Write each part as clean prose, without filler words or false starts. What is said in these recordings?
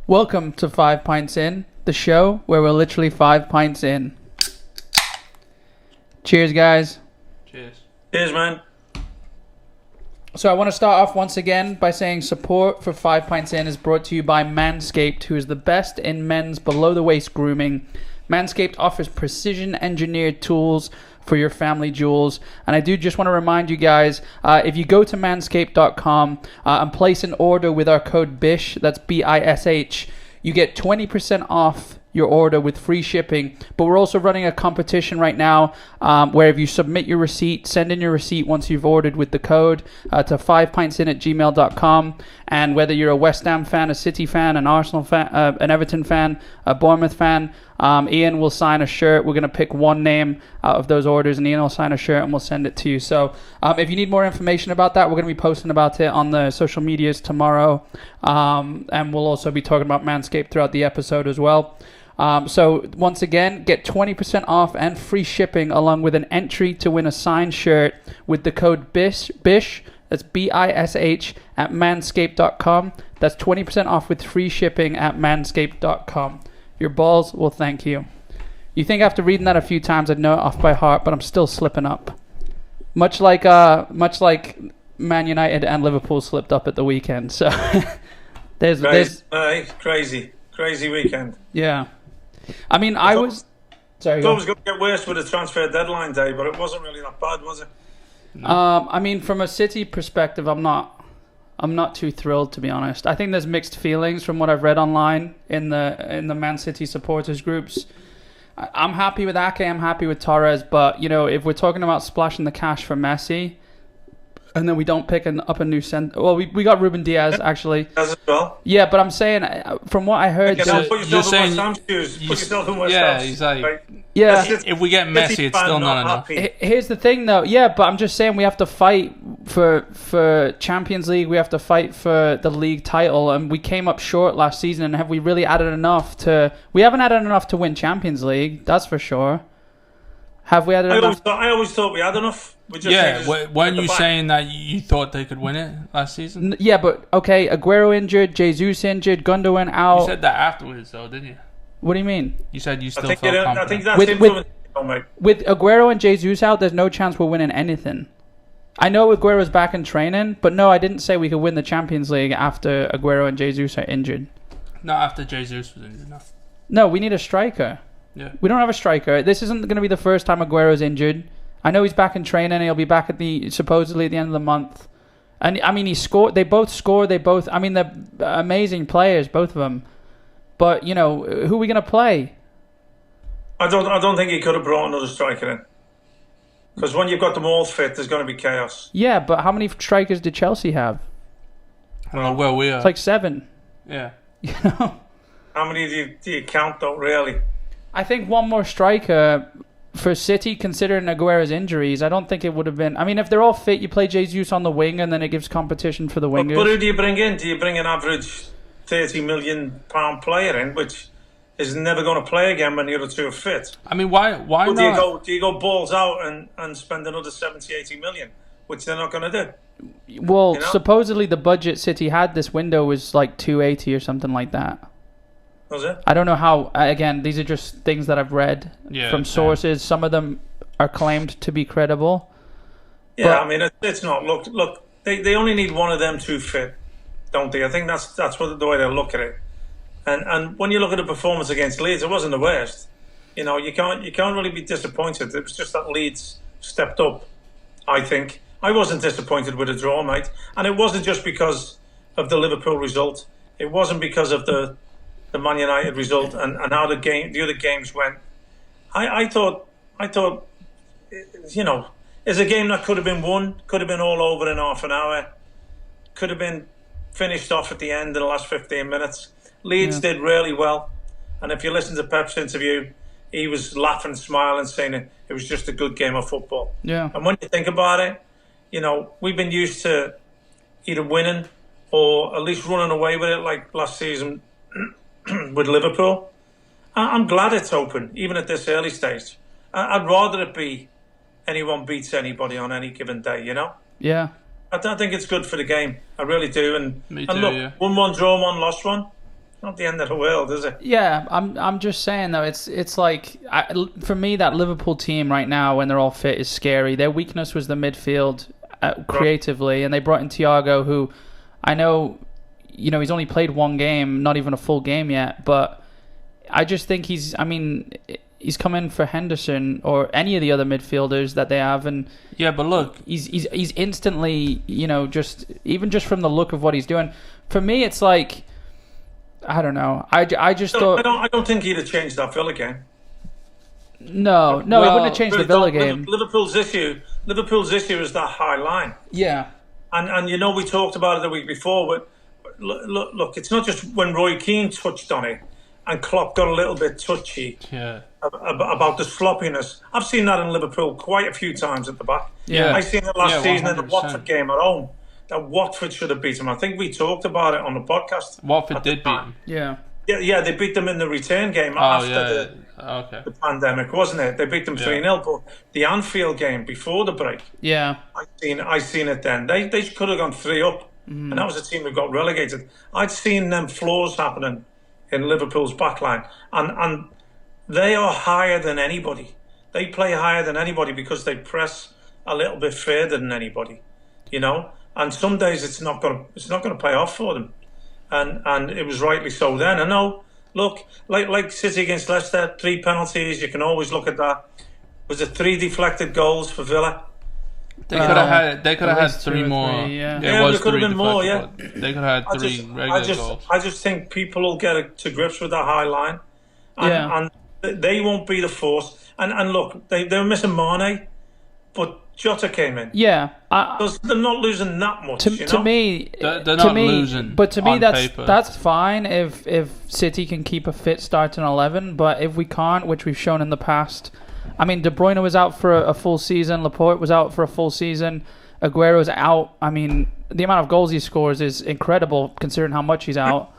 Welcome to 5 Pints In, the show where we're literally 5 pints in. Cheers, guys. Cheers. Cheers, man. So I want to start off once again by saying support for 5 Pints In is brought to you by Manscaped, who is the best in men's below-the-waist grooming. Manscaped offers precision-engineered tools for your family jewels. And I do just want to remind you guys, if you go to manscaped.com and place an order with our code BISH, that's BISH, you get 20% off your order with free shipping. But we're also running a competition right now where if you submit your receipt, send in your receipt once you've ordered with the code to 5pintsin@gmail.com. And whether you're a West Ham fan, a City fan, an Arsenal fan, an Everton fan, a Bournemouth fan, Ian will sign a shirt. We're going to pick one name out of those orders, and Ian will sign a shirt and we'll send it to you. So if you need more information about that, we're going to be posting about it on the social medias tomorrow. And we'll also be talking about Manscaped throughout the episode as well. So once again, get 20% off and free shipping along with an entry to win a signed shirt with the code BISH, that's BISH, at manscaped.com. That's 20% off with free shipping at manscaped.com. Your balls will thank you. You think after reading that a few times I'd know it off by heart, but I'm still slipping up. Much like Man United and Liverpool slipped up at the weekend. So there's crazy weekend. Yeah. I mean, I was... Sorry, I thought it was going to get worse with the transfer deadline day, but it wasn't really that bad, was it? No. I mean, from a City perspective, I'm not too thrilled, to be honest. I think there's mixed feelings from what I've read online in the Man City supporters groups. I'm happy with Ake, I'm happy with Torres, but you know, if we're talking about splashing the cash for Messi, and then we don't pick up a new centre. Well, we got Ruben Diaz actually. As well. Yeah, but I'm saying from what I heard, you're saying put yourself in West Ham. Yeah, exactly. Right? Yeah. If we get Messi, it's still not enough. Here's the thing, though. Yeah, but I'm just saying we have to fight for Champions League. We have to fight for the league title, and we came up short last season. And have we really added enough to? We haven't added enough to win Champions League. That's for sure. Have we added enough? I always thought we had enough. Weren't you saying that you thought they could win it last season? Yeah, but okay, Aguero injured, Jesus injured, Gundogan out. You said that afterwards, though, didn't you? What do you mean? You said you still felt confident. I think that's influenced, mate. With Aguero and Jesus out, there's no chance we're winning anything. I know Aguero's back in training, but no, I didn't say we could win the Champions League after Aguero and Jesus are injured. Not after Jesus was injured, no. No, we need a striker. Yeah. We don't have a striker. This isn't going to be the first time Aguero's injured. I know he's back in training. He'll be back supposedly at the end of the month. And I mean, he scored. They both scored. I mean, they're amazing players, both of them. But you know, who are we going to play? I don't think he could have brought another striker in. Because when you've got them all fit, there's going to be chaos. Yeah, but how many strikers did Chelsea have? Well, we are. It's like 7. Yeah. You know. How many do you count though? Really? I think one more striker. For City, considering Aguero's injuries, I don't think it would have been... I mean, if they're all fit, you play Jesus on the wing and then it gives competition for the wingers. But who do you bring in? Do you bring an average £30 million player in, which is never going to play again when the other two are fit? I mean, why not? Do you go balls out and spend another 70-80 million, which they're not going to do? Well, you know? Supposedly the budget City had this window was like 280 or something like that. Was it? I don't know how. Again, these are just things that I've read from sources. Some of them are claimed to be credible. Yeah, I mean, it's not. Look. They only need one of them to fit, don't they? I think that's the way they look at it. And when you look at the performance against Leeds, it wasn't the worst. You know, you can't really be disappointed. It was just that Leeds stepped up. I think I wasn't disappointed with the draw, mate. And it wasn't just because of the Liverpool result. It wasn't because of the Man United result and how the other games went. I thought, you know, it's a game that could have been won, could have been all over in half an hour, could have been finished off at the end in the last 15 minutes. Leeds did really well, and if you listen to Pep's interview, he was laughing, smiling, saying it was just a good game of football. Yeah. And when you think about it, you know, we've been used to either winning or at least running away with it, like last season with Liverpool. I'm glad it's open, even at this early stage. I'd rather it be anyone beats anybody on any given day, you know? Yeah. I think it's good for the game. I really do. Me too, and look, yeah. 1-1 draw, 1 lost 1. Not the end of the world, is it? Yeah, I'm just saying though, it's like for me that Liverpool team right now when they're all fit is scary. Their weakness was the midfield creatively, and they brought in Thiago, who I know, he's only played one game, not even a full game yet, but I just think he's come in for Henderson or any of the other midfielders that they have, and yeah, but look, he's instantly, just from the look of what he's doing. For me, it's like, I don't know. I just thought I don't think he'd have changed that Villa game. No, he wouldn't have changed the Villa game. Liverpool's issue is that high line. Yeah, and we talked about it the week before, but look, it's not just when Roy Keane touched on it and Klopp got a little bit touchy about the sloppiness. I've seen that in Liverpool quite a few times at the back. Yeah, I seen it last season 100%. in the Watford game at home. That Watford should have beat them. I think we talked about it on the podcast. Watford did beat them. Yeah. Yeah, they beat them in the return game after the pandemic, wasn't it? They beat them 3-0. But the Anfield game before the break, I seen it then. They could have gone 3 up, and that was a team that got relegated. I'd seen them flaws happening in Liverpool's backline, and they are higher than anybody. They play higher than anybody because they press a little bit further than anybody, And some days it's not going to pay off for them. And it was rightly so then. I know, look, like City against Leicester, 3 penalties, you can always look at that. Was it 3 deflected goals for Villa? They could have had 3 more. There could have been more, They could have had 3 regular goals. I just think people will get to grips with that high line. And they won't be the force. And look, they were missing Mane, but Jota came in. Yeah, they're not losing that much. To me, they're not losing. But to me, paper. that's fine if City can keep a fit starting 11. But if we can't, which we've shown in the past, De Bruyne was out for a full season. Laporte was out for a full season. Aguero's out. The amount of goals he scores is incredible considering how much he's out.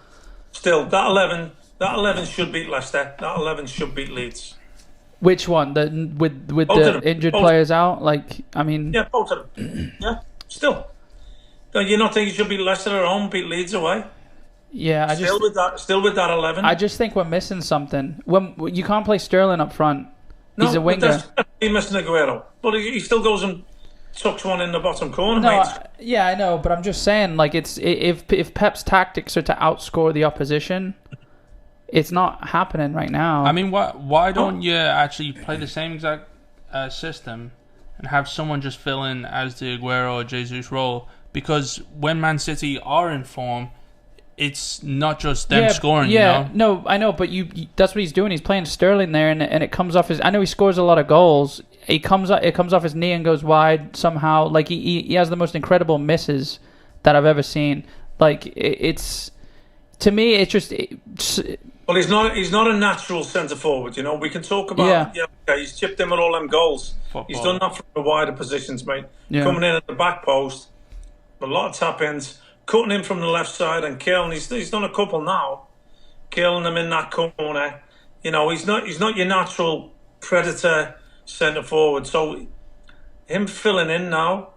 Still, that 11 should beat Leicester. That 11 should beat Leeds. Which one? With the injured players out? Yeah, both of them. Yeah, still. Do you not think you should beat Leicester at home, beat Leeds away? Yeah, still with that 11. I just think we're missing something. When you can't play Sterling up front, he's a winger. He's missing Aguero, but he still goes and tucks one in the bottom corner, mate. I know, but I'm just saying, it's if Pep's tactics are to outscore the opposition. It's not happening right now. Why don't you actually play the same exact system and have someone just fill in as the Aguero or Jesus role? Because when Man City are in form, it's not just them scoring. No, I know, but that's what he's doing. He's playing Sterling there, and it comes off his. I know he scores a lot of goals. It comes off his knee and goes wide somehow. He has the most incredible misses that I've ever seen. It's to me, it's just. Well, he's not a natural centre forward. We can talk about he's chipped in with all them goals. Football. He's done that from the wider positions, mate. Coming in at the back post, a lot of tap ins, cutting in from the left side and killing. He's done a couple now, killing them in that corner. He's not your natural predator centre forward. So him filling in now,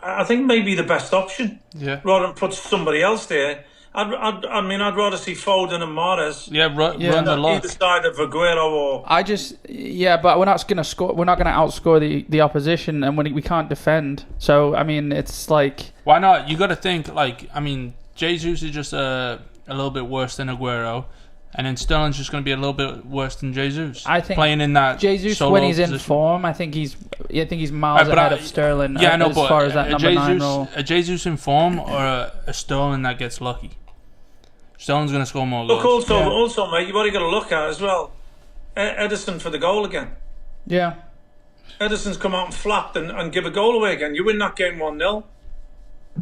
I think maybe the best option. Yeah. Rather than put somebody else there. I'd rather see Foden and Mahrez. Run the lot. Either side of Aguero or. But we're not going to score. We're not going to outscore the opposition, and we can't defend. So it's like. Why not? You got to think Jesus is just a little bit worse than Aguero, and then Sterling's just going to be a little bit worse than Jesus. I think playing in that Jesus when he's in form, I think he's miles ahead of Sterling. As far as that number 9 role. A Jesus in form or a Sterling that gets lucky. Sterling's going to score more goals. Look, also, mate, you've already got to look at as well. Edison for the goal again. Yeah. Edison's come out and flapped and give a goal away again. You win that game 1-0.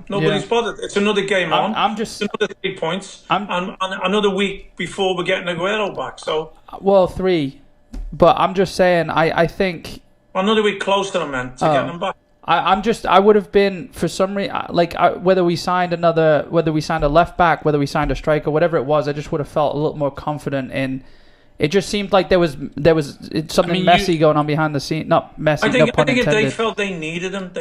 Nobody's bothered. It's another game on. It's another 3 points. And another week before we're getting Aguero back. So 3. But I'm just saying, I think. Another week closer, man, to getting them back. I would have been for some reason whether we signed a left back, whether we signed a striker, whatever it was, I just would have felt a little more confident in. It just seemed like there was something messy going on behind the scene. Not messy. I think if intended. they felt they needed him,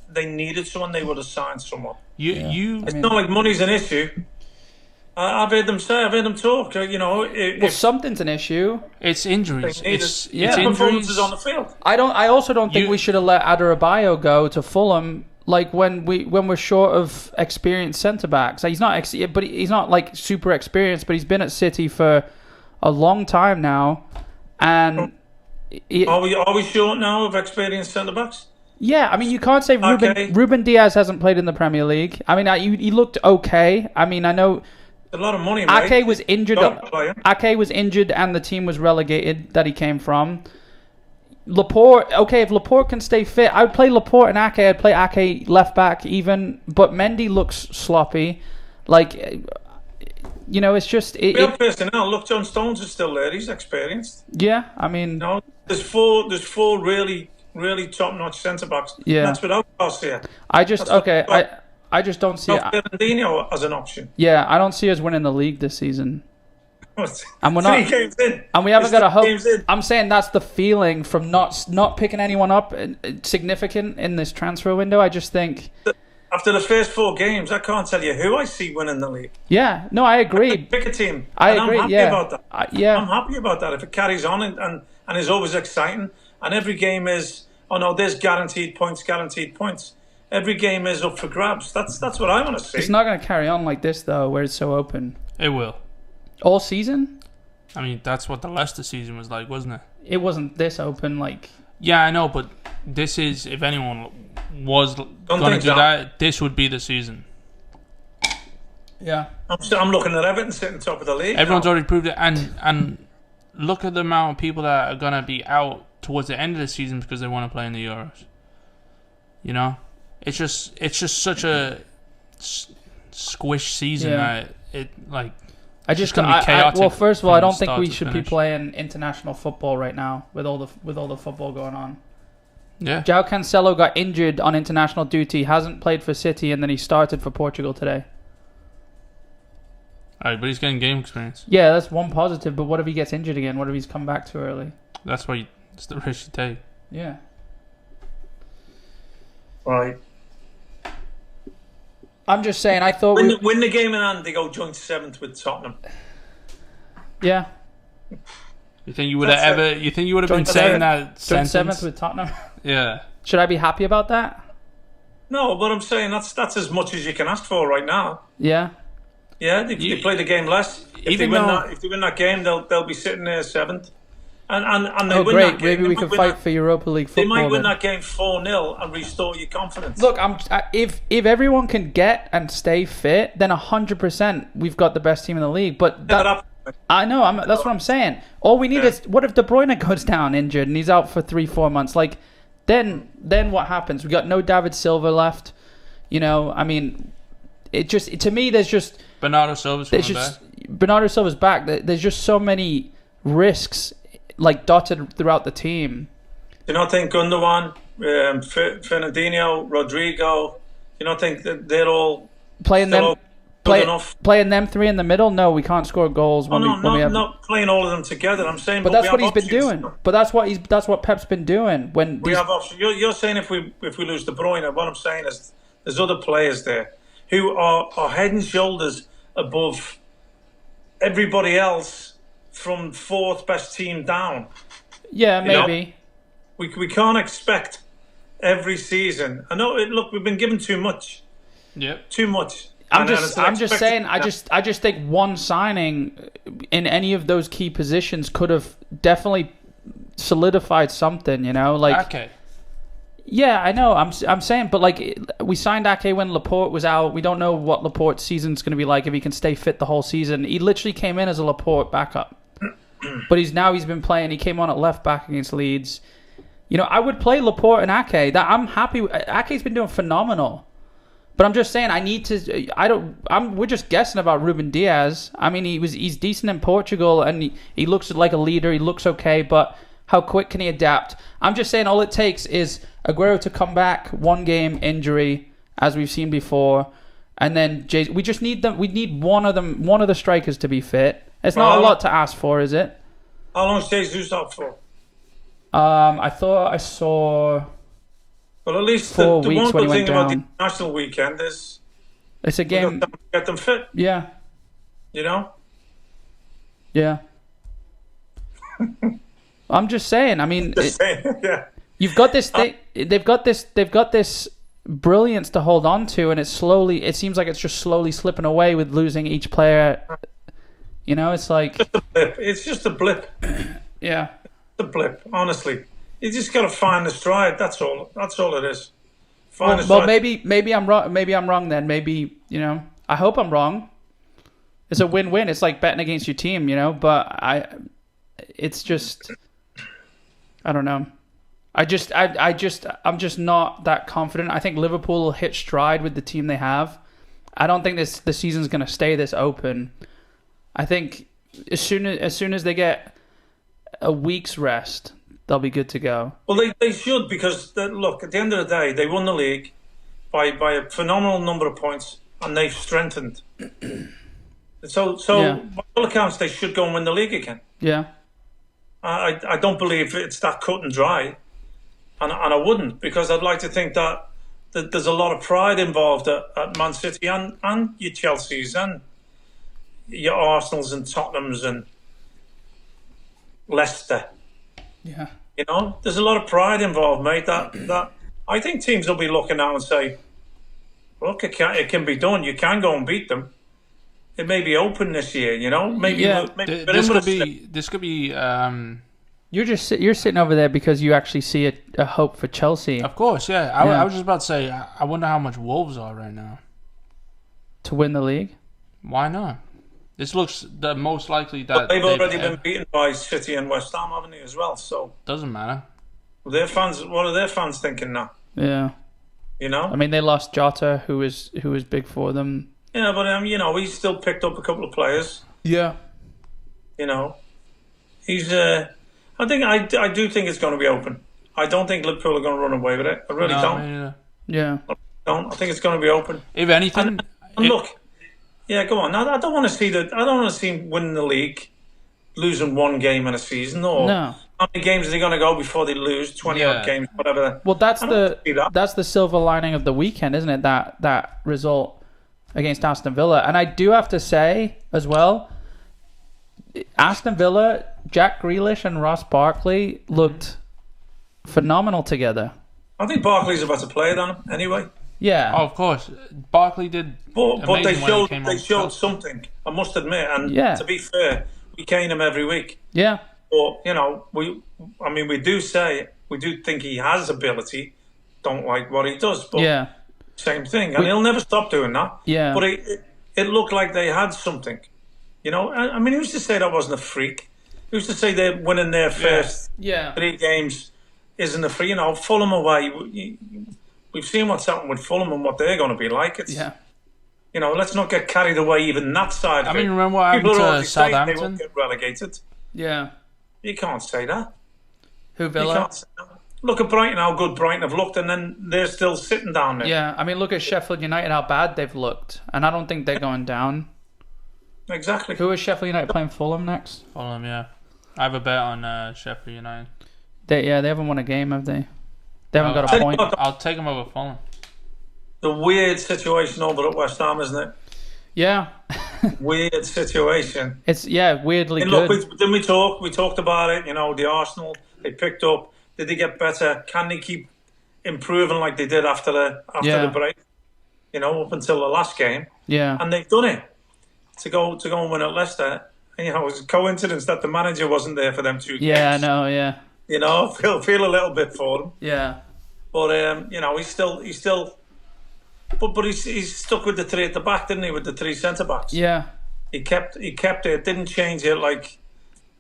they needed someone. They would have signed someone. It's not like money's an issue. I've heard them say, I've heard them talk. Well, If something's an issue. It's injuries. It's performances injuries. on the field. I also don't think we should have let Adebayo go to Fulham. Like when we're short of experienced centre backs. Like he's not like super experienced, but he's been at City for a long time now, and Are we short now of experienced centre backs? yeah, I mean you can't say Okay. Ruben Diaz hasn't played in the Premier League. I mean he looked okay. I mean I know A lot of money, mate. Ake was injured. Don't play him. Ake was injured, and the team was relegated that he came from. Laporte, okay, if Laporte can stay fit, I would play Laporte and Ake. I'd play Ake left back even, but Mendy looks sloppy. Like, it's just Real personnel. Look, John Stones is still there. He's experienced. yeah. I mean, No, there's four really, really top-notch centre backs. Yeah. That's without Garcia. I just That's okay. what- I just don't see. No Fernandinho as an option. Yeah, I don't see us winning the league this season. And we're not- 3 games in. And we haven't It's got a 3 hope. games in. I'm saying that's the feeling from not picking anyone up significant in this transfer window. I just think, After the first 4 games, I can't tell you who I see winning the league. yeah, no, I agree. Pick a team. I and agree. I'm happy Yeah, about that. yeah. I'm happy about that. If it carries on and is always exciting, and every game is, oh no, there's guaranteed points. Every game is up for grabs. That's what I want to see. It's not going to carry on like this though, where it's so open It will. all season. I mean, that's what the Leicester season was like, wasn't it? It wasn't this open. Like, Yeah, I know, but this is, if anyone was going to think do so. that, this would be the season. yeah, I'm looking at Everton sitting top of the league. Everyone's now. already proved it, and look at the amount of people that are going to be out towards the end of the season because they want to play in the Euros. You know, it's just such a squish season Yeah. that it like. I just gonna be chaotic well, first of all, from I don't think start we to should be finish. playing international football right now with all the football going on. Yeah, João Cancelo got injured on international duty, hasn't played for City, and then he started for Portugal today. all right, but he's getting game experience. Yeah, that's one positive. But what if he gets injured again? What if he's come back too early? That's why it's the risk you take. Yeah. Right. I'm just saying. I thought Win the game in hand, they go joint 7th with Tottenham. yeah, You think you would have That's ever? You think you would have been Joint saying seventh- that joint sentence? seventh with Tottenham. Yeah. Should I be happy about that? No, but I'm saying that's as much as you can ask for right now. Yeah. Yeah, they play the game less. If they even win though- if they win that game, they'll be sitting there 7th. And they Oh, win great. that game. Maybe they we might can win fight that- for Europa League They football. might win then. that game 4-0 and restore your confidence. Look, if everyone can get and stay fit, then 100% we've got the best team in the league. But I know, that's what I'm saying. All we need is, what if De Bruyne goes down injured and he's out for 3-4 months? Like, then what happens? We got no David Silva left. I mean, to me, there's just Bernardo Silva's coming back. Bernardo Silva's back. There's just so many risks, like dotted throughout the team. Do you not think Gundogan, Fernandinho, Rodrigo, you don't think that they're all Playing still them, good enough? playing them three in the middle. No, we can't score goals when we have. Not playing all of them together. I'm saying, But we that's what have he's been options. doing. But that's what Pep's been doing. When We have options. You're saying if we lose De Bruyne, what I'm saying is there's other players there who are head and shoulders above everybody else from 4th best team down. yeah, know? maybe. We can't expect every season. I know. Look, we've been given too much. Yep. Too much. I'm And just it's saying. expected- I just think one signing in any of those key positions could have definitely solidified something. Like. Okay. Yeah, I know. I'm saying, but like we signed Ake when Laporte was out. We don't know what Laporte's season's going to be like if he can stay fit the whole season. He literally came in as a Laporte backup, but he's been playing. He came on at left back against Leeds. I would play Laporte and Ake. That I'm happy. Ake's been doing phenomenal, but I'm just saying I need to. We're just guessing about Ruben Diaz. I mean, he's decent in Portugal and he looks like a leader. He looks okay, but how quick can he adapt? I'm just saying all it takes is Aguero to come back, one game injury, as we've seen before, and then we just need them. We need one of the strikers to be fit. It's not a lot to ask for, is it? How long is Jesus out for? I thought I saw Well, at least 4 the weeks one when he good went thing about down. the national weekend is It's a we got game. to get them fit. Yeah, You know? Yeah. I'm just saying. I mean, Yeah. you've got this thing. They've got this brilliance to hold on to, and it seems like it's just slowly slipping away with losing each player. You know, it's like It's just a blip. yeah. The blip, honestly. You just got to find the stride. That's all. That's all it is. Find the Well, stride. maybe I'm wrong. Maybe I'm wrong then. Maybe I hope I'm wrong. It's a win-win. It's like betting against your team, But it's just, I don't know. I'm just not that confident. I think Liverpool will hit stride with the team they have. I don't think the season's going to stay this open. I think as soon as they get a week's rest, they'll be good to go. Well, they should, because look, at the end of the day, they won the league by a phenomenal number of points, and they've strengthened. So Yeah. by all accounts, they should go and win the league again. Yeah. I don't believe it's that cut and dry, and I wouldn't, because I'd like to think that there's a lot of pride involved at Man City and your Chelseas and your Arsenals and Tottenhams and Leicester. Yeah. There's a lot of pride involved, mate. That I think teams will be looking now and say, "Look, it can be done. You can go and beat them. It may be open this year, Maybe, Yeah. maybe This could be. You're sitting over there because you actually see a hope for Chelsea Of course, yeah. I was just about to say. I wonder how much Wolves are right now. to win the league. Why not? This looks the most likely that they've already been beaten by City and West Ham, haven't they, as well? So Doesn't matter. their fans, what are their fans thinking now? Yeah. I mean, they lost Jota, who was big for them. Yeah, but he's still picked up a couple of players. Yeah. He's. I do think it's going to be open. I don't think Liverpool are going to run away with it. I really don't. Me neither. Yeah. I think it's going to be open. If anything, And look, yeah, go on. I don't want to see that. I don't want to see him winning the league, losing one game in a season, or No. how many games are they going to go before they lose? 20 odd games, whatever. Well, that's I don't want to see that. that's the silver lining of the weekend, isn't it? That result against Aston Villa. And I do have to say as well, Aston Villa, Jack Grealish and Ross Barkley looked phenomenal together. I think Barkley's a better player than him, anyway. Yeah. of course, Barkley did. But they amazing when he came showed on Chelsea. something. I must admit, and Yeah. to be fair, we cane him every week. Yeah. But we do think he has ability. Don't like what he does, but Yeah. same thing, and he'll never stop doing that. Yeah. But it looked like they had something. I mean, who's to say that wasn't a freak? Who's to say they're winning their first Yeah. 3 games isn't a freak? Fulham away. We've seen what's happened with Fulham and what they're going to be like. It's Yeah. let's not get carried away even that side of it. I mean, remember what happened People are to already saying they Southampton? won't get relegated. Yeah. You can't say that. Who, You Villa? can't say that. Look at Brighton, how good Brighton have looked, and then they're still sitting down there. Yeah. I mean, look at Sheffield United, how bad they've looked. And I don't think they're going down. Exactly. Who is Sheffield United playing Fulham next? Fulham, yeah. I have a bet on Sheffield United. They haven't won a game, have they? They haven't got a Tell you point. what, I'll take them over Fulham. the weird situation over at West Ham, isn't it? Yeah. Weird situation. It's, weirdly And good. look, didn't we talk? We talked about it. The Arsenal, they picked up. Did they get better? Can they keep improving like they did after the break? Up until the last game. Yeah. And they've done it. To go and win at Leicester. And, it was a coincidence that the manager wasn't there for them 2 games. Yeah, I know, yeah. Feel a little bit for them. Yeah. But he's still but he's stuck with the 3 at the back, didn't he? With the 3 centre backs. Yeah. He kept it, didn't change it like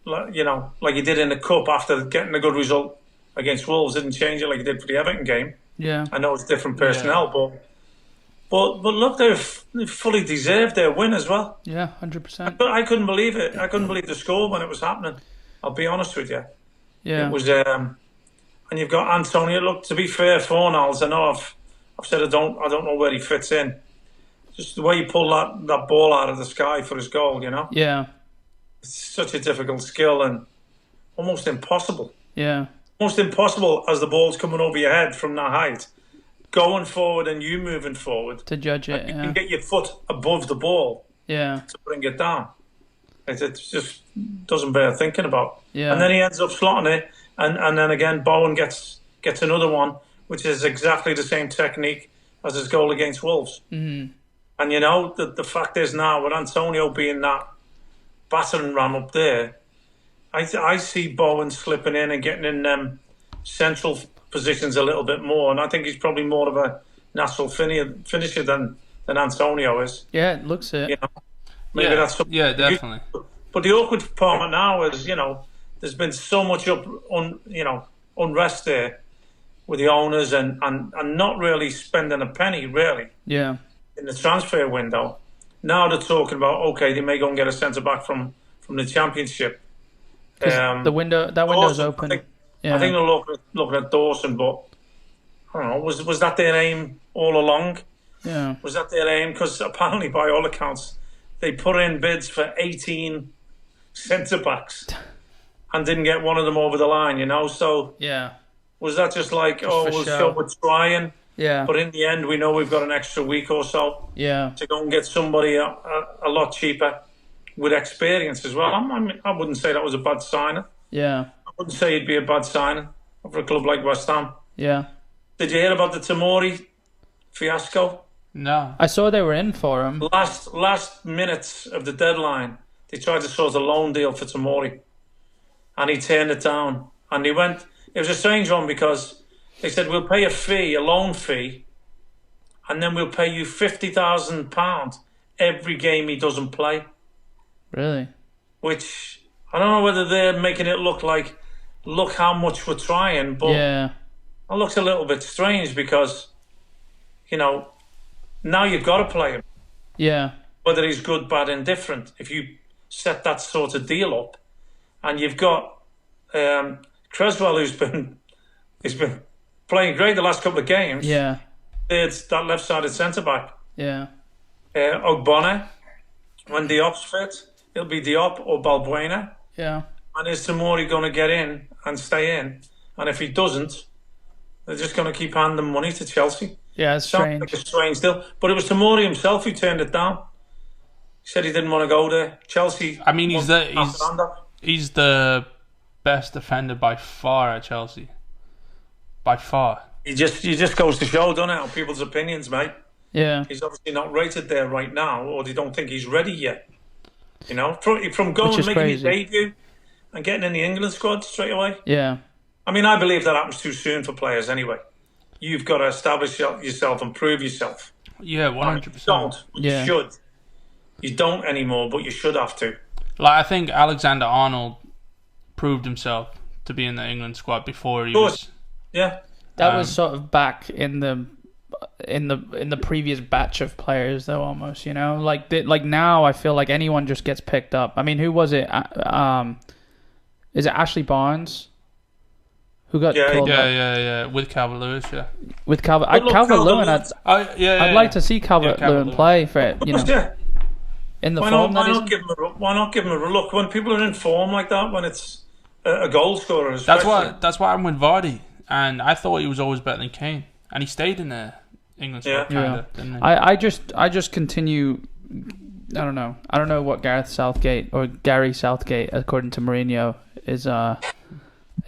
he did in the cup after getting a good result against Wolves. Didn't change it like he did for the Everton game. Yeah. I know it's different personnel, but look, they fully deserved their win as well. Yeah, 100%. But I couldn't believe it. I couldn't believe the score when it was happening. I'll be honest with you. Yeah. It was, and you've got Antonio. Look, to be fair, Fornals, I know I've said I don't know where he fits in. Just the way he pulled that ball out of the sky for his goal, Yeah. It's such a difficult skill and almost impossible. Yeah. Almost impossible as the ball's coming over your head from that height. Going forward and you moving forward. To judge it, You yeah. can get your foot above the ball. Yeah. to bring it down. It just doesn't bear thinking about. Yeah. And then he ends up slotting it, and then again Bowen gets another one, which is exactly the same technique as his goal against Wolves. Mm-hmm. And the fact is now, with Antonio being that battering ram up there, I see Bowen slipping in and getting in central positions a little bit more, and I think he's probably more of a natural finisher than Antonio is. Yeah, it looks it. You know, maybe that's something. Yeah, definitely. But the awkward part now is, there's been so much unrest there with the owners and not really spending a penny really. Yeah. In the transfer window. Now they're talking about, okay, they may go and get a centre back from the Championship. The window's open. I think they're looking at Dawson, but I don't know. Was that their aim all along? Yeah. Was that their aim? Because apparently, by all accounts, they put in bids for 18 centre backs and didn't get one of them over the line. So Yeah. was that just like, we're trying? Yeah. But in the end, we know we've got an extra week or so Yeah. to go and get somebody a lot cheaper with experience as well. I wouldn't say that was a bad signing. Yeah. I wouldn't say it'd be a bad signing for a club like West Ham. Yeah. Did you hear about the Tomori fiasco? No. I saw they were in for him. Last minutes of the deadline, they tried to sort a loan deal for Tomori, and he turned it down. And he went. It was a strange one because they said, we'll pay a loan fee, and then we'll pay you £50,000 every game he doesn't play. Really? Which, I don't know whether they're making it look how much we're trying, but Yeah. it looks a little bit strange because, now you've got to play him. Yeah. Whether he's good, bad, indifferent. If you set that sort of deal up, and you've got Creswell, who's been playing great the last couple of games. Yeah. It's that left-sided centre-back. Yeah. Ogbonna, when Diop's fit, it'll be Diop or Balbuena. Yeah. And is Tomori going to get in and stay in? And if he doesn't, they're just going to keep handing money to Chelsea. Yeah, it's Sounds strange. like a strange deal. But it was Tomori himself who turned it down. He said he didn't want to go there. Chelsea. I mean, he's the best defender by far at Chelsea. By far. He just goes to show, doesn't it, on people's opinions, mate. Yeah. He's obviously not rated there right now, or they don't think he's ready yet. From going Which is making his crazy. debut and getting in the England squad straight away. Yeah. I mean, I believe that happens too soon for players anyway. You've got to establish yourself and prove yourself. Yeah, 100%. You don't, but Yeah. you should. You don't anymore, but you should have to. Like, I think Alexander-Arnold proved himself to be in the England squad before he was. Yeah. That was sort of back in the previous batch of players, though. Almost, like now, I feel like anyone just gets picked up. I mean, who was it? Is it Ashley Barnes who got called up? Yeah. With Calvert-Lewis, yeah. With But look, Calvert-Lewin? Calvert-Lewin- I'd like to see Calvert-Lewin play for it. Yeah. In the Why form not that he's in. why not give him a look when people are in form like that? When it's a goal scorer, That's especially. why I'm with Vardy, and I thought he was always better than Kane, and he stayed in the England squad, kinda, didn't he? I just continue. I don't know. I don't know what Gary Southgate, according to Mourinho, is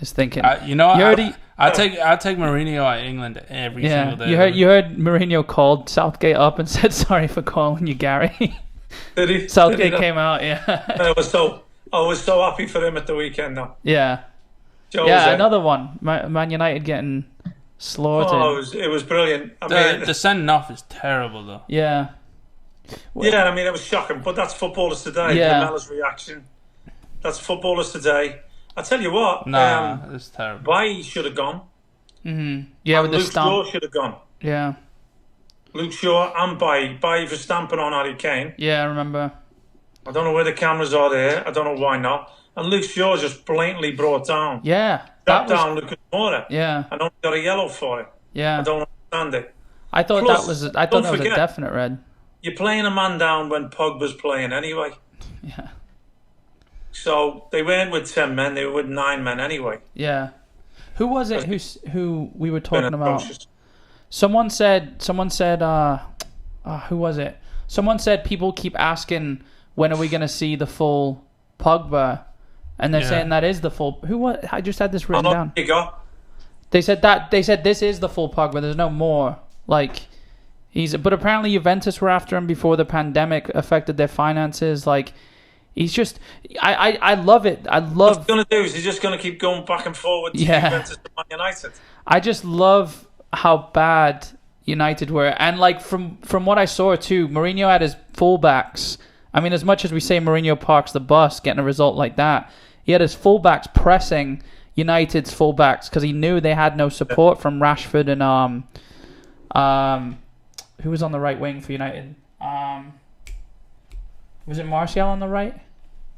thinking. You already. I take Mourinho at England every single day. You heard Mourinho called Southgate up and said sorry for calling you Gary. Did he? Southgate came out. Yeah. I was so happy for him at the weekend though. Yeah. Jose. Yeah. Another one. Man United getting slaughtered. Oh, it was brilliant. I mean, The sending off is terrible though. Yeah. yeah, I mean, it was shocking, but that's footballers today. Yeah. Lamella's reaction. That's footballers today. I tell you what, It's terrible. Bailly should have gone. Mm-hmm. Yeah, And with the Luke Shaw stump. should have gone. Yeah. Luke Shaw and Bailly for stamping on Harry Kane. Yeah, I remember. I don't know where the cameras are there. I don't know why not. And Luke Shaw just blatantly brought down. Yeah. Dropped down Lucas Moura. Yeah. And only got a yellow for it. Yeah. I don't understand it. I thought Plus, that was a don't forget- definite red. You're playing a man down when Pogba's playing anyway. Yeah. So they weren't with 10 men, they were with 9 men anyway. Yeah. Who was it who we were Been talking about? atrocious. Someone said who was it? Someone said people keep asking when are we going to see the full Pogba, and they're saying that is the full. I just had this written down. You go. They said this is the full Pogba. There's no more. Like but apparently Juventus were after him before the pandemic affected their finances. Like he's just, I love it. I love. What he's going to do is he's just going to keep going back and forward to Juventus to Man United. I just love how bad United were, and like from what I saw too, Mourinho had his fullbacks. I mean, as much as we say Mourinho parks the bus, getting a result like that, he had his fullbacks pressing United's fullbacks because he knew they had no support from Rashford and who was on the right wing for United? Was it Martial on the right?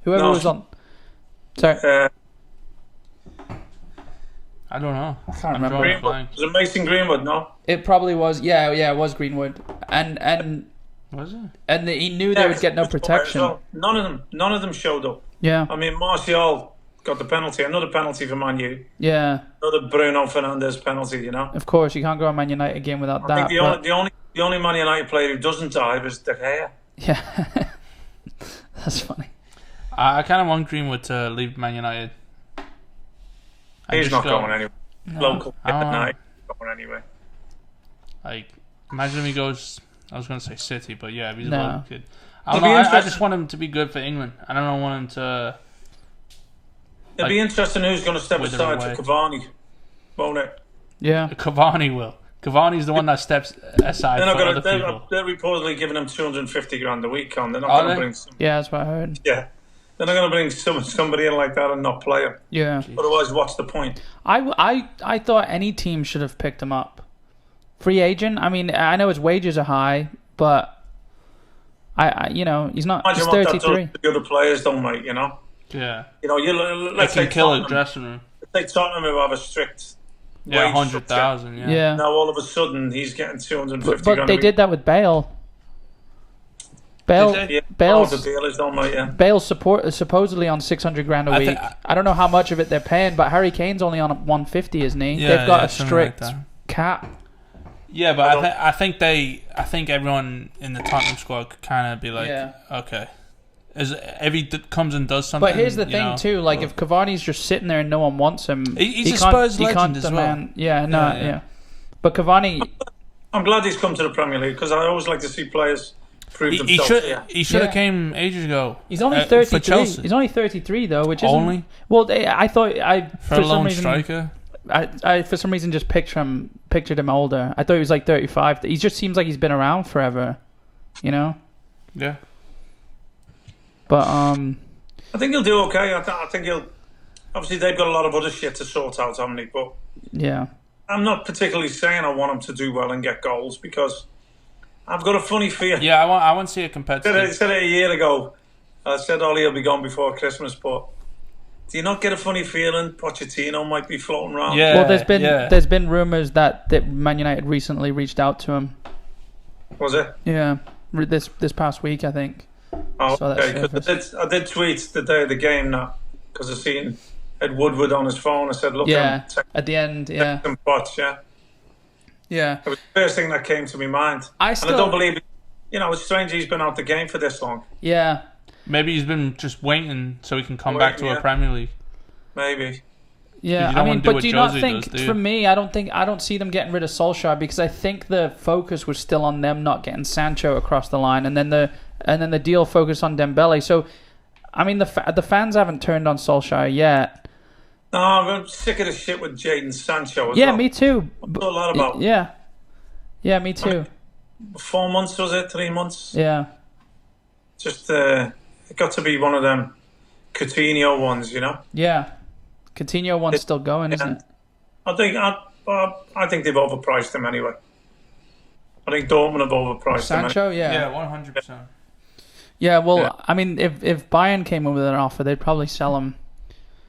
Whoever was on. Sorry. I don't know. I can't remember. Was it Mason Greenwood? No. It probably was. Yeah, it was Greenwood. And was it? And he knew they would get no protection. Well. None of them showed up. Yeah. I mean, Martial got the penalty. Another penalty for Man U. Yeah. Another Bruno Fernandes penalty. You know. Of course, you can't go on Man United game without that. I think the only Man United player who doesn't dive is De Gea. Yeah. That's funny. I kind of want Greenwood to leave Man United. He's not going anywhere. No. Local at night. Going anywhere. Like, imagine if he goes. I was going to say City, but yeah, if he's a No. local kid. I just want him to be good for England. I don't want him to. It'll be interesting who's going to step wither aside away. for Cavani, won't it? Yeah. Cavani will. Cavani's the one that steps aside for other people. They're reportedly giving him 250 grand a week on. They're not going to bring. Yeah, that's what I heard. Yeah. They're not going to bring somebody in like that and not play him. Yeah. Otherwise, what's the point? I thought any team should have picked him up. Free agent. I mean, I know his wages are high, but he's not. Imagine He's what that 33. does to the other players, don't mate? You know. Yeah. Let's They say can kill a Tottenham. dressing room. Let's say Tottenham who have a strict. Yeah, wage 100,000. structure. Yeah. Yeah. Now all of a sudden he's getting 250 But grand. they did that with Bale. Did they? Yeah, Bale's the deal is done, mate. Yeah. Bale's support is supposedly on 600 grand a week. I don't know how much of it they're paying, but Harry Kane's only on 150, isn't he? Yeah, They've got a something strict like that. cap. Yeah, but I think everyone in the Tottenham squad could kind of be like, okay, if he comes and does something. But here's the thing too: like if Cavani's just sitting there and no one wants him, he's a Spurs legend as well. Yeah. But Cavani, I'm glad he's come to the Premier League because I always like to see players prove He themselves. should have came ages ago. he's only for 33. Chelsea. He's only 33 though, which is Only? Well, I thought For a lone striker. I for some reason just pictured him older. I thought he was like 35. He just seems like he's been around forever, you know. Yeah. But I think he'll do okay. I think he'll. Obviously, they've got a lot of other shit to sort out, haven't they? But yeah, I'm not particularly saying I want him to do well and get goals because I've got a funny fear. Yeah, I want to see a I competitive. said it a year ago. I said Ollie will be gone before Christmas, but do you not get a funny feeling Pochettino might be floating around? Yeah. well, there's been rumors that Man United recently reached out to him. Was it? Yeah, this past week I think. Oh, Saw that okay. 'Cause I did tweet the day of the game that because I seen Ed Woodward on his phone. I said, "Look, Yeah, at the end, yeah, some pots, yeah." yeah. It was the first thing that came to my mind. I don't believe it. It's strange he's been out the game for this long. Yeah, Maybe he's been just waiting so he can come back to a Premier League. Maybe. yeah. You don't I mean, wanna do but what do you not Jose think? does, do you? For me, I don't see them getting rid of Solskjaer because I think the focus was still on them not getting Sancho across the line, and then the deal focused on Dembele. So, I mean, the fans haven't turned on Solskjaer yet. No, I'm sick of the shit with Jadon Sancho. Yeah, well. me too. I thought a lot about. Yeah, me too. 4 months was it? 3 months? Yeah, Just it got to be one of them Coutinho ones, yeah. Coutinho one's still going, isn't it? I think they've overpriced him anyway. I think Dortmund have overpriced him. Sancho, yeah. 100%. Yeah, well, Yeah. I mean, if Bayern came in with an offer, they'd probably sell him.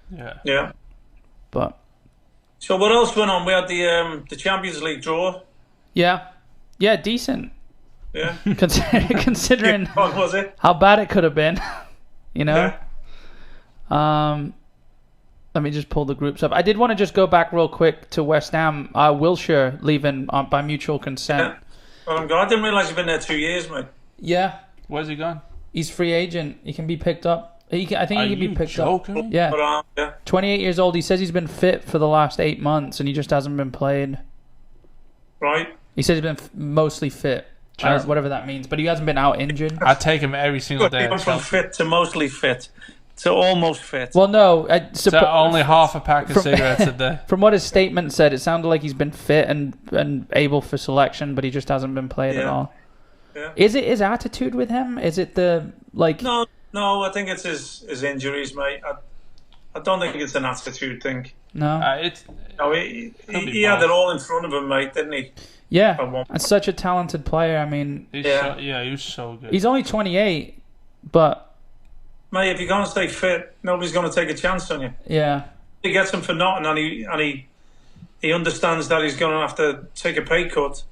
Yeah. Yeah. But So what else went on? We had the Champions League draw. yeah, decent. Yeah. Considering What was it? how bad it could have been, you know. Yeah. Let me just pull the groups up. I did want to just go back real quick to West Ham. Wilshere leaving by mutual consent. Well, I didn't realise you've been there 2 years, mate. Yeah, Where's he gone? he's free agent. He can be picked up. I think he can be picked up. Yeah. Yeah. 28 years old. He says he's been fit for the last 8 months, and he just hasn't been played. Right. He says he's been mostly fit, whatever that means, but he hasn't been out injured. I take him every single day. He went from fit to mostly fit to almost fit. Well, no. So only half a pack of cigarettes a day. From what his statement said, it sounded like he's been fit and able for selection, but he just hasn't been played at all. Yeah. Is it his attitude with him? Is it the like? No. I think it's his injuries, mate. I don't think it's an attitude thing. No. He had it all in front of him, mate, didn't he? Yeah. And such a talented player. I mean, he was so good. He's only 28, but mate, if you're going to stay fit, nobody's going to take a chance on you. Yeah. He gets him for nothing, and he understands that he's going to have to take a pay cut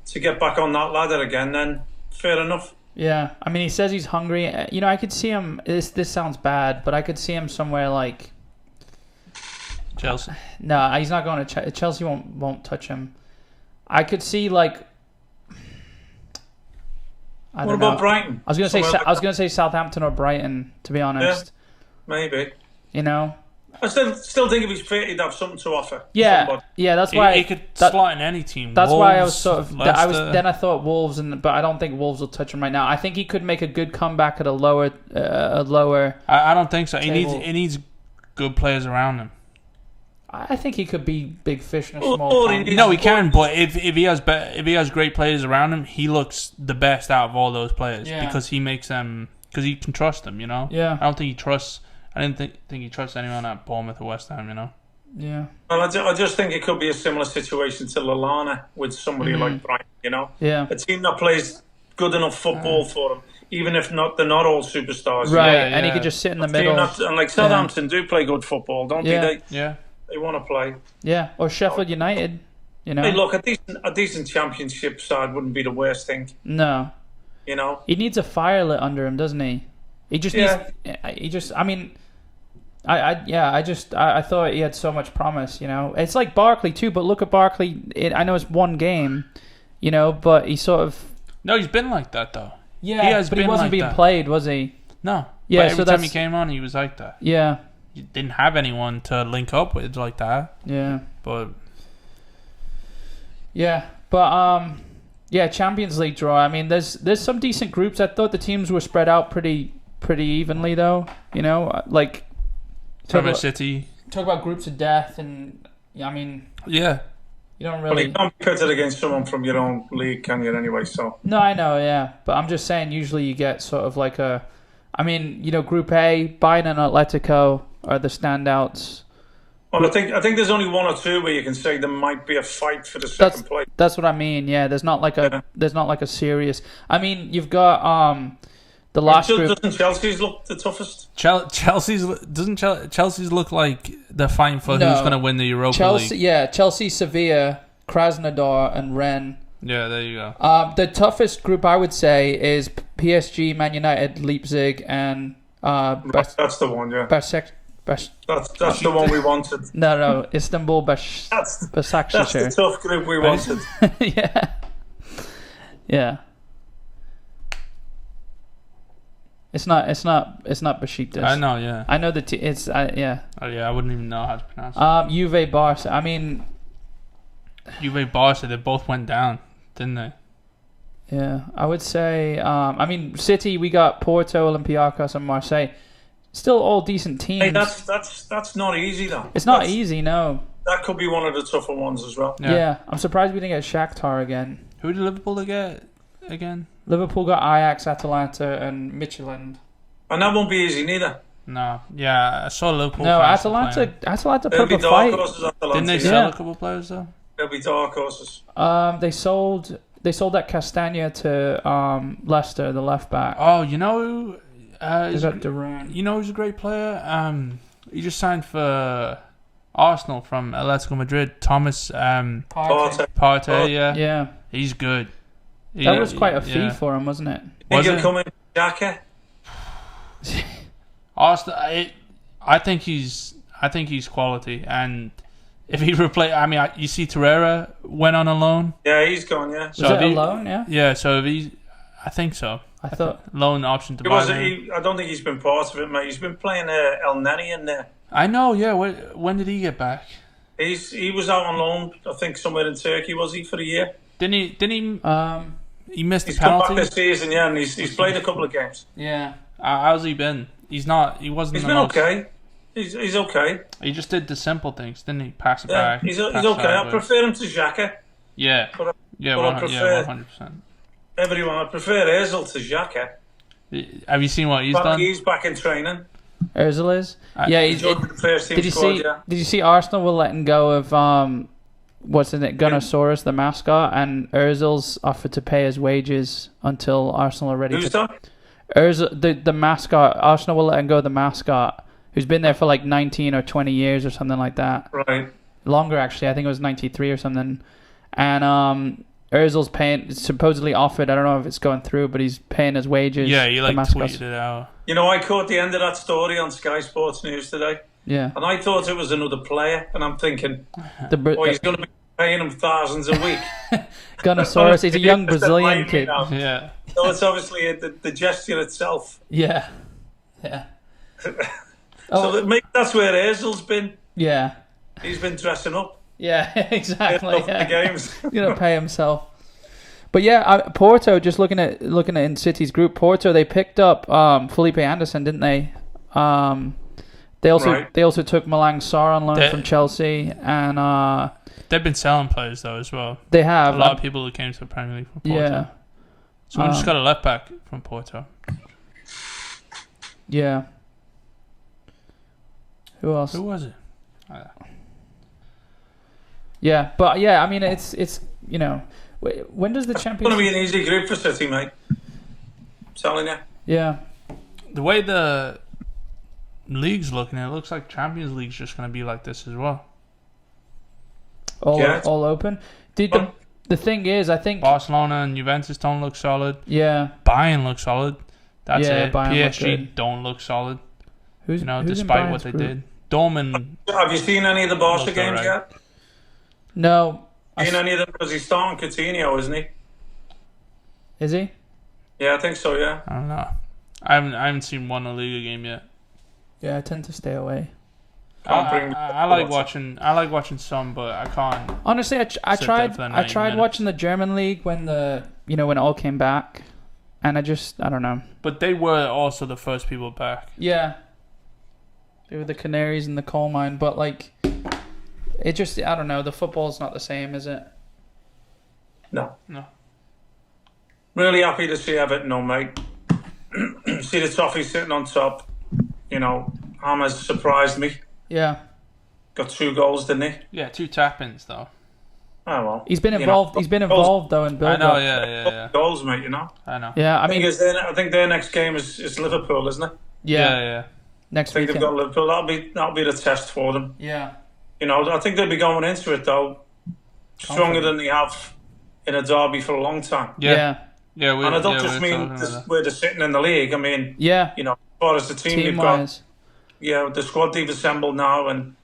to get back on that ladder again. Then fair enough. Yeah, I mean, he says he's hungry. You know, I could see him. This sounds bad, but I could see him somewhere like Chelsea. No, he's not going to Chelsea. Won't touch him. I could see like. What about Brighton? I was gonna say Southampton or Brighton. To be honest. Yeah, maybe. You know. I still think if he's fit, he'd have something to offer. Yeah, somebody. Yeah. That's why he could slot in any team. That's Wolves, why I was sort of. Leicester. I thought Wolves, but I don't think Wolves will touch him right now. I think he could make a good comeback at a lower. I don't think so. Table. He needs good players around him. I think he could be big fish in a small pond. No, he can. But if he has great players around him, he looks the best out of all those players because he makes them because he can trust them. You know. Yeah. I don't think he trusts. I didn't think he trusts anyone at Bournemouth or West Ham. You know. Yeah. Well, I just think it could be a similar situation to Lallana with somebody like Brighton. You know. Yeah. A team that plays good enough football for them, even if they're not all superstars. Right. Yeah, and he could just sit in the middle. And like Southampton do play good football, don't they? They want to play. Yeah, or Sheffield United, you know. Hey, look, a decent championship side wouldn't be the worst thing. No. You know? He needs a fire lit under him, doesn't he? He just needs... I mean... I thought he had so much promise, you know. It's like Barkley, too, but look at Barkley. I know it's one game, you know, but he sort of... No, he's been like that, though. Yeah, but he wasn't being played, was he? No. Yeah, but every time he came on, he was like that. Yeah. You didn't have anyone to link up with like that. Yeah. But Champions League draw. I mean, there's some decent groups. I thought the teams were spread out pretty evenly, though. You know, like City. Talk about groups of death, and I mean, yeah, you don't really. Well, you can't be pitted against someone from your own league, can you? Anyway, so. No, I know, yeah, but I'm just saying. Usually, you get sort of like a. I mean, you know, Group A, Bayern and Atletico are the standouts. Well, I think there's only one or two where you can say there might be a fight for the second place. That's what I mean. Yeah, there's not like a serious. I mean, you've got the last group. Doesn't Chelsea's look the toughest? Chelsea's look like they're fighting for who's going to win the Europa League. Yeah, Chelsea, Sevilla, Krasnodar, and Rennes. Yeah, there you go. The toughest group I would say is PSG, Man United, Leipzig, and that's the one. Yeah. That's the one we wanted. No, Istanbul, that's Başakşehir. the tough group we wanted. Yeah. It's not Besiktas. I know, yeah. I know it's yeah. Oh yeah, I wouldn't even know how to pronounce it. Juve, Barca. I mean, Juve, Barca. They both went down, didn't they? Yeah, I would say. I mean, City. We got Porto, Olympiacos, and Marseille. Still all decent teams. Hey, that's not easy though. It's not easy, no. That could be one of the tougher ones as well. Yeah, I'm surprised we didn't get Shakhtar again. Who did Liverpool get again? Liverpool got Ajax, Atalanta, and Midtjylland. And that won't be easy neither. No, yeah, I saw Liverpool. No, Atalanta put up a fight. Didn't they sell a couple of players though? There'll be dark horses. They sold that Castagna to Leicester, the left back. Oh, you know. Duran. You know who's a great player? He just signed for Arsenal from Atletico Madrid. Thomas Partey. Yeah. He's good. That was quite a fee for him, wasn't it? Think he'll come in, Xhaka? Arsenal. I think he's quality, and if he replace, I mean, you see Torreira went on a loan. Yeah, he's gone. Yeah. So was it a loan? Yeah. Yeah. So if he's, I think so. I thought loan option to He buy. was. I don't think he's been part of it, mate. He's been playing El Neni in there. I know. Yeah. When did he get back? He was out on loan. I think somewhere in Turkey, was he, for a year? Didn't he? He missed the He's come penalty. back this season, yeah, and he's played a couple of games. yeah. How's he been? He's not. He wasn't. He's the been most, okay. He's okay. He just did the simple things, didn't he? Pass it Yeah, back. he's pass okay. I sideways. prefer him to Xhaka. Yeah. But Yeah. but I 100%. Everyone, I prefer Özil to Xhaka. Have you seen what he's Apparently done? he's back in training. Özil is. I- Yeah. He's joined the first team Did you squad, see? yeah. Did you see Arsenal were letting go of what's in it, Gunnosaurus, the mascot, and Özil's offered to pay his wages until Arsenal are ready Who's to. that? Özil, the mascot. Arsenal will let him go. The mascot, who's been there for like 19 or 20 years or something like that. Right. Longer actually. I think it was 93 or something. And Özil's paying. Supposedly offered. I don't know if it's going through, but he's paying his wages. Yeah, he the like mascot's- tweeted it out. You know, I caught the end of that story on Sky Sports News today, Yeah. and I thought it was another player, and I'm thinking, The he's going to be paying him thousands a week. Gunnosaurus. He's a young Just Brazilian remind me kid. now. Yeah. So it's obviously the gesture itself. Yeah. Yeah. So Oh, that's where Özil's been. yeah. He's been dressing up. Yeah, exactly. Getting up for the Yeah. games. You know, pay himself. But yeah, Porto. Just looking at in City's group, Porto they picked up Felipe Anderson, didn't they? They also took Malang Sarr on loan from Chelsea, and They've been selling players though as well. they have A lot of people who came to the Premier League from Porto. yeah, So we just got a left back from Porto. yeah. Who else? Who was it? Yeah, but yeah, I mean, it's you know, when does the It's going Champions? to be an easy group for City, mate. I'm telling you. Yeah, The way the league's looking, it looks like Champions League's just going to be like this as well. Yeah. all open. Dude, the thing is, I think Barcelona and Juventus don't look solid. yeah. Bayern look solid. That's Yeah, it. Bayern look PSG good. don't look solid. Who's You know, who's in despite what Bayern's they group? did. Dortmund. Have you seen any of the Barca Looked games alright. yet? No, Seen any of them? Because he's starting Coutinho, isn't he? is he? Yeah, I think so, yeah. I don't know. I haven't seen one La Liga game yet. Yeah, I tend to stay away. Can't bring I like watching. I like watching some, but I can't. Honestly, I Sit there tried. for the I 90 tried minutes. watching the German league when when it all came back, and I don't know. But they were also the first people back. Yeah, they were the canaries in the coal mine, but like, it just I don't know. The football's not the same, is it? No. No. Really happy to see Everton, though, mate. See the Toffee sitting on top. You know, Hammers surprised me. Yeah, Got 2 goals, didn't he? Yeah, 2 tap-ins though. Oh, well. he's been You know, involved. He's been involved though in I build know. up. Yeah. Goals, mate, you know. I know. Yeah, I I think, mean, I think their next game is Liverpool, isn't it? Yeah. next I think they've weekend. got Liverpool. That'll be the test for them. Yeah, You know, I think they'll be going into it, though, stronger than they have in a derby for a long time. yeah, Yeah. And I don't just mean where they're sitting in the league. I mean, yeah. you know, as far as the team Team they've got, wise. the squad they've assembled now, and,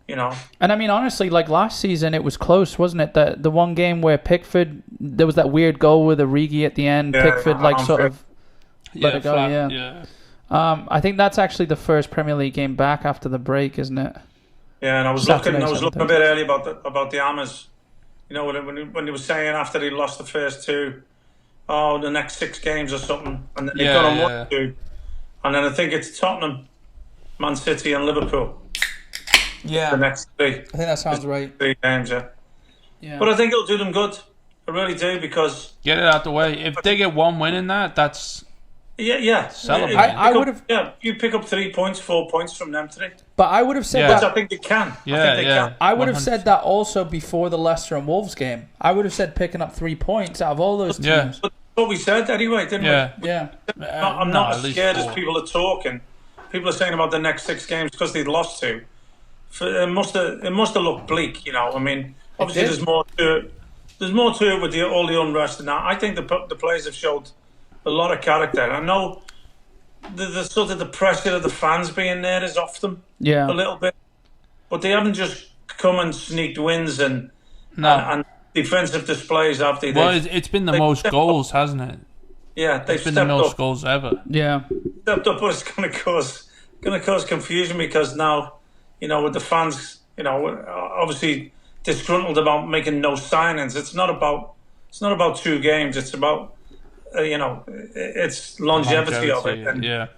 you know, And I mean, honestly, like last season, it was close, wasn't it? The one game where Pickford, there was that weird goal with Origi at the end. Yeah, Pickford, like, sort of let it go. flat, Yeah. yeah. I think that's actually the first Premier League game back after the break, isn't it? yeah. And I was Saturday, looking a bit early about the Hammers. You know, when they were saying after they lost the first 2, the next 6 games or something, and then they've got on 1 2, and then I think it's Tottenham, Man City, and Liverpool. Yeah. The next 3. I think that sounds right. 3 games, yeah. Yeah. But I think it'll do them good. I really do, because Get it out the way. If they get 1 win in that, that's yeah. Celebrate. I would have, you pick up 3 points, 4 points from them 3, but I would have said Yeah. which that. I think they can. yeah, I think they yeah. can. I would have said 100%. that also before the Leicester and Wolves game. I would have said picking up 3 points out of all those teams. Yeah. But what we said anyway, didn't Yeah. Yeah. I'm No, not at as least scared as 4. people are talking. People are saying about the next 6 games because they'd lost 2. It must have looked bleak, you know. I mean, obviously did. there's more to it. There's more to it with all the unrest and that. I think the players have showed a lot of character. I know the sort of the pressure of the fans being there is off them Yeah. a little bit, but they haven't just come and sneaked wins and No. and defensive displays after Well, it's been the most goals, hasn't it? Yeah, they've It's been the stepped most up. goals ever. Yeah. Stepped up, but it's going to cause confusion because now, with the fans, obviously disgruntled about making no signings. It's not about 2 games. It's about it's longevity of it. And, yeah.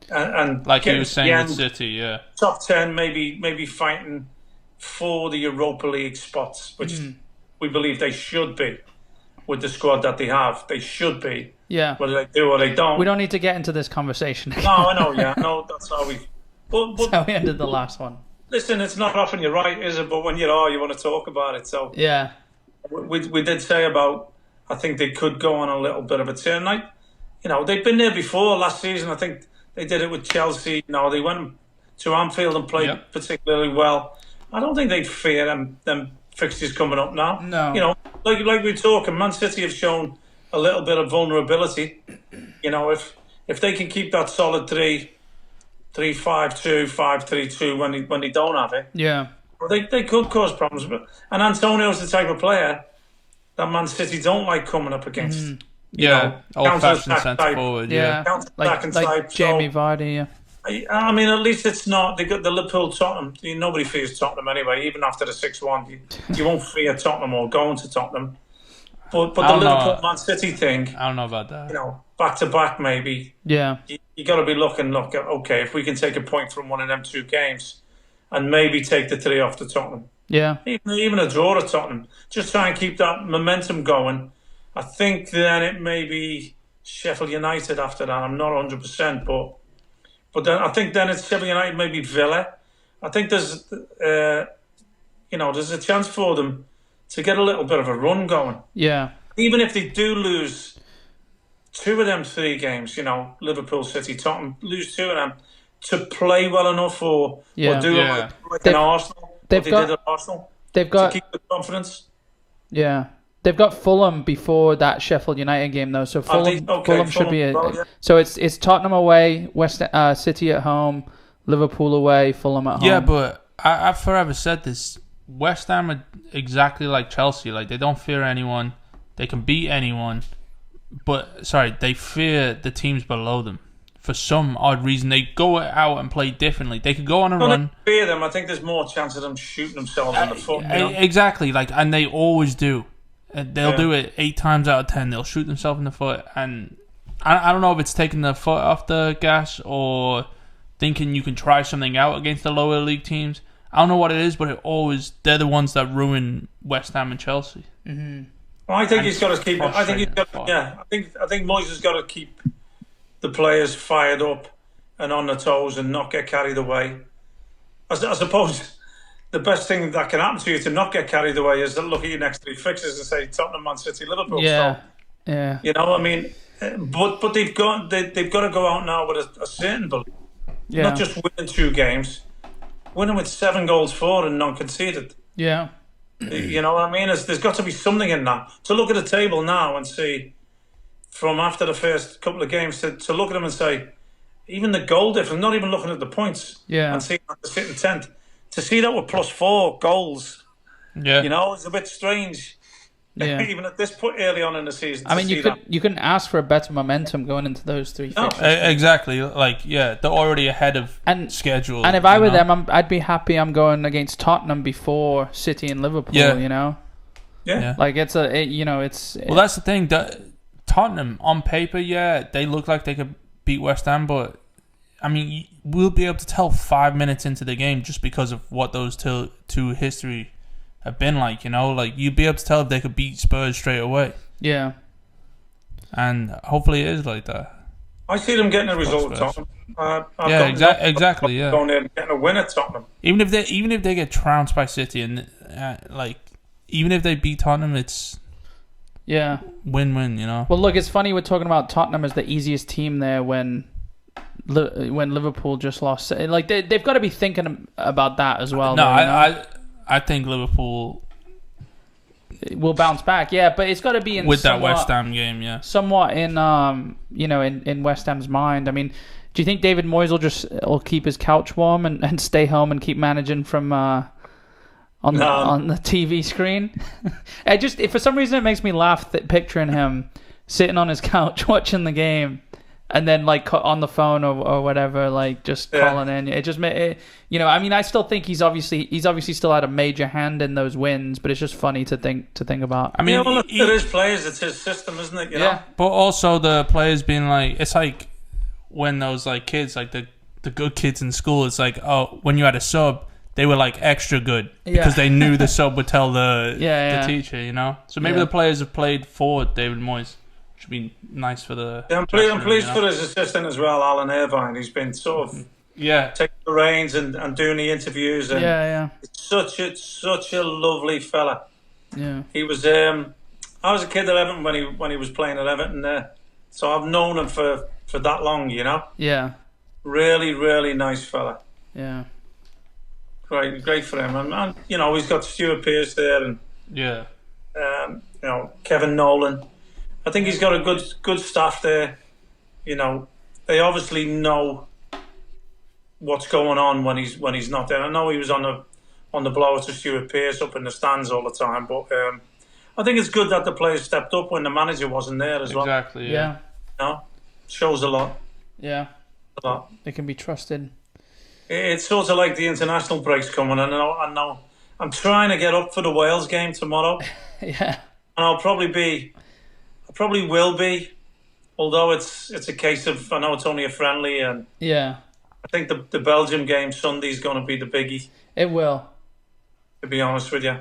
and Like you getting were to saying the with end, City, yeah. top 10, maybe fighting for the Europa League spots, which we believe they should be with the squad that they have. They should be. Yeah. Whether they do or they don't. We don't need to get into this conversation. No, I know. Yeah, no, that's how we. But That's how we ended the last one. listen, it's not often you're right, is it? But when you are, you want to talk about it. So Yeah. we did say about. I think they could go on a little bit of a turn. Like, they've been there before last season. I think they did it with Chelsea. They went to Anfield and played particularly well. I don't think they'd fear them fixtures coming up now. No. Like we talk, and Man City have shown a little bit of vulnerability. If they can keep that solid 3-5-2, 5-3-2 when they don't have it, Yeah. well, they could cause problems. And Antonio's the type of player that Man City don't like coming up against. Old-fashioned centre forward. Yeah. Counter-attacking Like type. Jamie So, Vardy, yeah. I mean, at least it's not. They got the Liverpool Tottenham. Nobody fears Tottenham anyway. Even after the 6-1, you won't fear Tottenham or going to Tottenham. But the Liverpool Man City thing, I don't know about that. back to back maybe. Yeah. You got to be looking. Look, okay, if we can take a point from one of them 2 games, and maybe take the 3 off to Tottenham. Yeah. Even a draw at Tottenham. Just try and keep that momentum going. I think then it may be Sheffield United after that. I'm not 100%, but then I think then it's Sheffield United, maybe Villa. I think there's a chance for them to get a little bit of a run going. Yeah. Even if they do lose 2 of them 3 games, Liverpool, City, Tottenham, lose 2 of them, to play well enough or do it like an Arsenal. They did at Arsenal. They've got to keep the confidence. Yeah. They've got Fulham before that Sheffield United game though, so Fulham should be So it's Tottenham away, City at home, Liverpool away, Fulham at home. Yeah, but I've forever said this. West Ham are exactly like Chelsea. Like, they don't fear anyone. They can beat anyone. But, they fear the teams below them. For some odd reason, they go out and play differently. They could go on a run. They fear them. I think there's more chance of them shooting themselves in the foot. Exactly. And they always do. They'll do it 8 times out of 10. They'll shoot themselves in the foot. And I don't know if it's taking the foot off the gas or thinking you can try something out against the lower league teams. I don't know what it is, but they're the ones that ruin West Ham and Chelsea. Mm-hmm. Well, I think he's got to keep it. I think he's got. I think Moyes has got to keep the players fired up and on their toes and not get carried away. I suppose the best thing that can happen to you to not get carried away is to look at your next 3 fixtures and say Tottenham, Man City, Liverpool. Yeah, so, yeah. I mean, but they've got to go out now with a certain belief, not just winning 2 games, winning with 7 goals for and non-conceded. Yeah. You know what I mean? There's got to be something in that. To look at the table now and see, from after the first couple of games, to look at them and say, even the goal difference, not even looking at the points, and see that they're sitting 10th, to see that we're +4 goals, it's a bit strange. Yeah. Even at this point early on in the season. I mean, you couldn't ask for a better momentum going into those 3 fixtures. Exactly. They're already ahead of schedule. And if I were them, I'd be happy I'm going against Tottenham before City and Liverpool, Yeah. Like, it's Well, that's the thing. Tottenham, on paper, they look like they could beat West Ham, but, I mean, we'll be able to tell 5 minutes into the game just because of what those 2 history have been like, you'd be able to tell if they could beat Spurs straight away. Yeah. And hopefully it is like that. I see them getting a result at Tottenham. Exactly. Going there and getting a win at Tottenham. Even if they get trounced by City and even if they beat Tottenham, it's win-win. Well, look, it's funny we're talking about Tottenham as the easiest team there when Liverpool just lost. Like, they've got to be thinking about that as well. No, I think Liverpool will bounce back. Yeah, but it's got to be in with that West Ham game. Yeah, somewhat in in West Ham's mind. I mean, do you think David Moyes will keep his couch warm and stay home and keep managing from on the TV screen? For some reason it makes me laugh picturing him sitting on his couch watching the game, and then like on the phone or whatever, like just calling in. It just made it, I mean, I still think he's obviously still had a major hand in those wins, but it's just funny to think about. I mean, it is players. It's his system, isn't it? You know? But also the players being like, it's like when those like kids, like the good kids in school, it's like, oh, when you had a sub, they were like extra good because they knew the sub would tell the teacher, So maybe the players have played for David Moyes. Should be nice for the. Yeah, I'm pleased for his assistant as well, Alan Irvine. He's been sort of taking the reins and doing the interviews. And it's such a lovely fella. Yeah, he was. I was a kid at Everton when he was playing at Everton there, so I've known him for that long. Yeah. Really, really nice fella. Yeah. Great for him, and he's got Stuart Pearce there, and Kevin Nolan. I think he's got a good staff there. They obviously know what's going on when he's not there. I know he was on the blower to Stuart Pearce up in the stands all the time, but I think it's good that the players stepped up when the manager wasn't there as well. Exactly. Yeah. Shows a lot. Yeah. A lot. They can be trusted. It's sort of like the international break's coming, and I know. I'm trying to get up for the Wales game tomorrow. Yeah. And I probably will be, although it's a case of, I know it's only a friendly, and I think the Belgium game Sunday's going to be the biggie. It will, to be honest with you.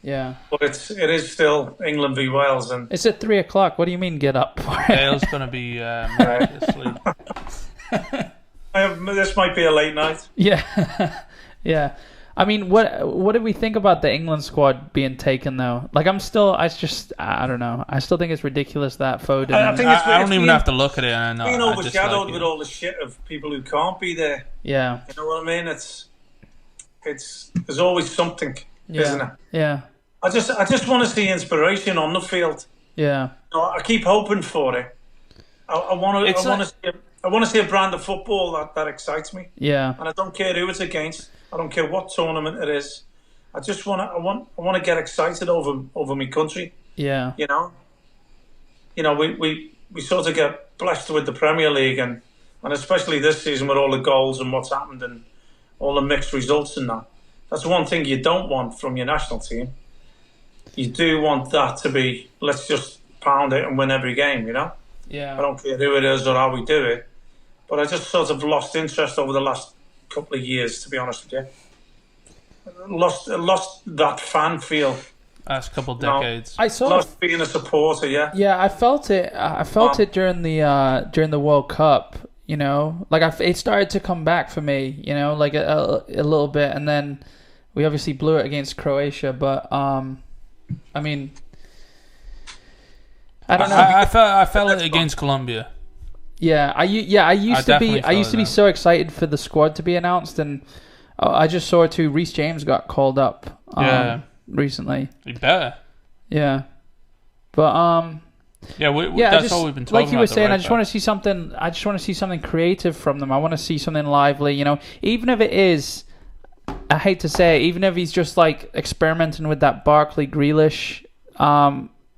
Yeah, but it is still England v Wales, and it's at 3:00. What do you mean get up? Dale's going to be asleep. This might be a late night. Yeah, yeah. I mean, what did we think about the England squad being taken though? Like, I don't know. I still think it's ridiculous that Foden. I don't even have to look at it. And being overshadowed with all the shit of people who can't be there. Yeah, you know what I mean. It's there's always something, isn't it? Yeah. I just want to see inspiration on the field. Yeah. I keep hoping for it. I want to see a brand of football that excites me. Yeah. And I don't care who it's against. I don't care what tournament it is. I just want to get excited over my country. Yeah. We sort of get blessed with the Premier League and especially this season with all the goals and what's happened and all the mixed results and that. That's one thing you don't want from your national team. You do want that to be, let's just pound it and win every game, Yeah. I don't care who it is or how we do it. But I just sort of lost interest over the last couple of years, to be honest with you. Lost that fan feel. Last couple of decades. I saw lost being a supporter. Yeah, I felt it. I felt it during the World Cup. Like it started to come back for me. Like a little bit, and then we obviously blew it against Croatia. But I mean, I don't know. I felt it against Colombia. Yeah, I used to be so excited for the squad to be announced, and I just saw too. Reece James got called up recently. He better. Yeah, but that's all we've been talking about. Like you were saying, I just want to see something. I just want to see something creative from them. I want to see something lively. Even if it is, I hate to say it, even if he's just like experimenting with that Barkley Grealish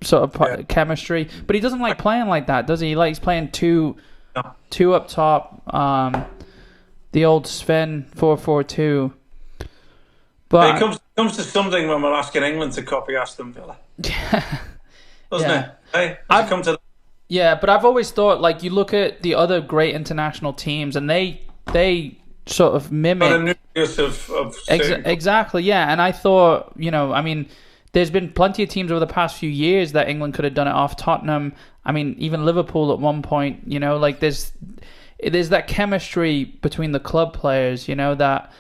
sort of chemistry, but he doesn't like playing like that, does he? He likes playing two up top, the old Sven 4-4-2. But it comes to something when we're asking England to copy Aston Villa, doesn't it? Hey, come to. Yeah, but I've always thought, like, you look at the other great international teams, and they sort of mimic. A nucleus of exactly, yeah. And I thought, I mean, there's been plenty of teams over the past few years that England could have done it off. Tottenham, I mean, even Liverpool at one point, like there's that chemistry between the club players, that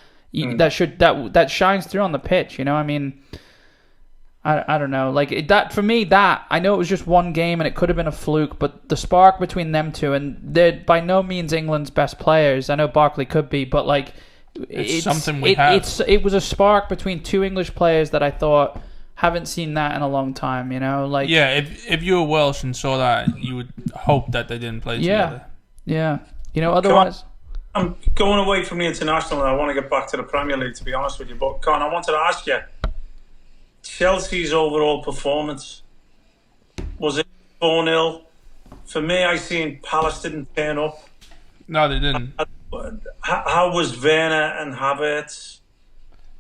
shines through on the pitch, I mean, I don't know, like that for me, that I know it was just one game and it could have been a fluke, but the spark between them two, and they're by no means England's best players. I know Barkley could be, but like it's something we have. It was a spark between two English players that I thought. Haven't seen that in a long time, like if you were Welsh and saw that, you would hope that they didn't play together. Yeah, otherwise. I'm going away from the international, and I want to get back to the Premier League. To be honest with you, but Con, I wanted to ask you, Chelsea's overall performance, was 4-0. For me, I seen Palace didn't turn up. No, they didn't. How was Werner and Havertz,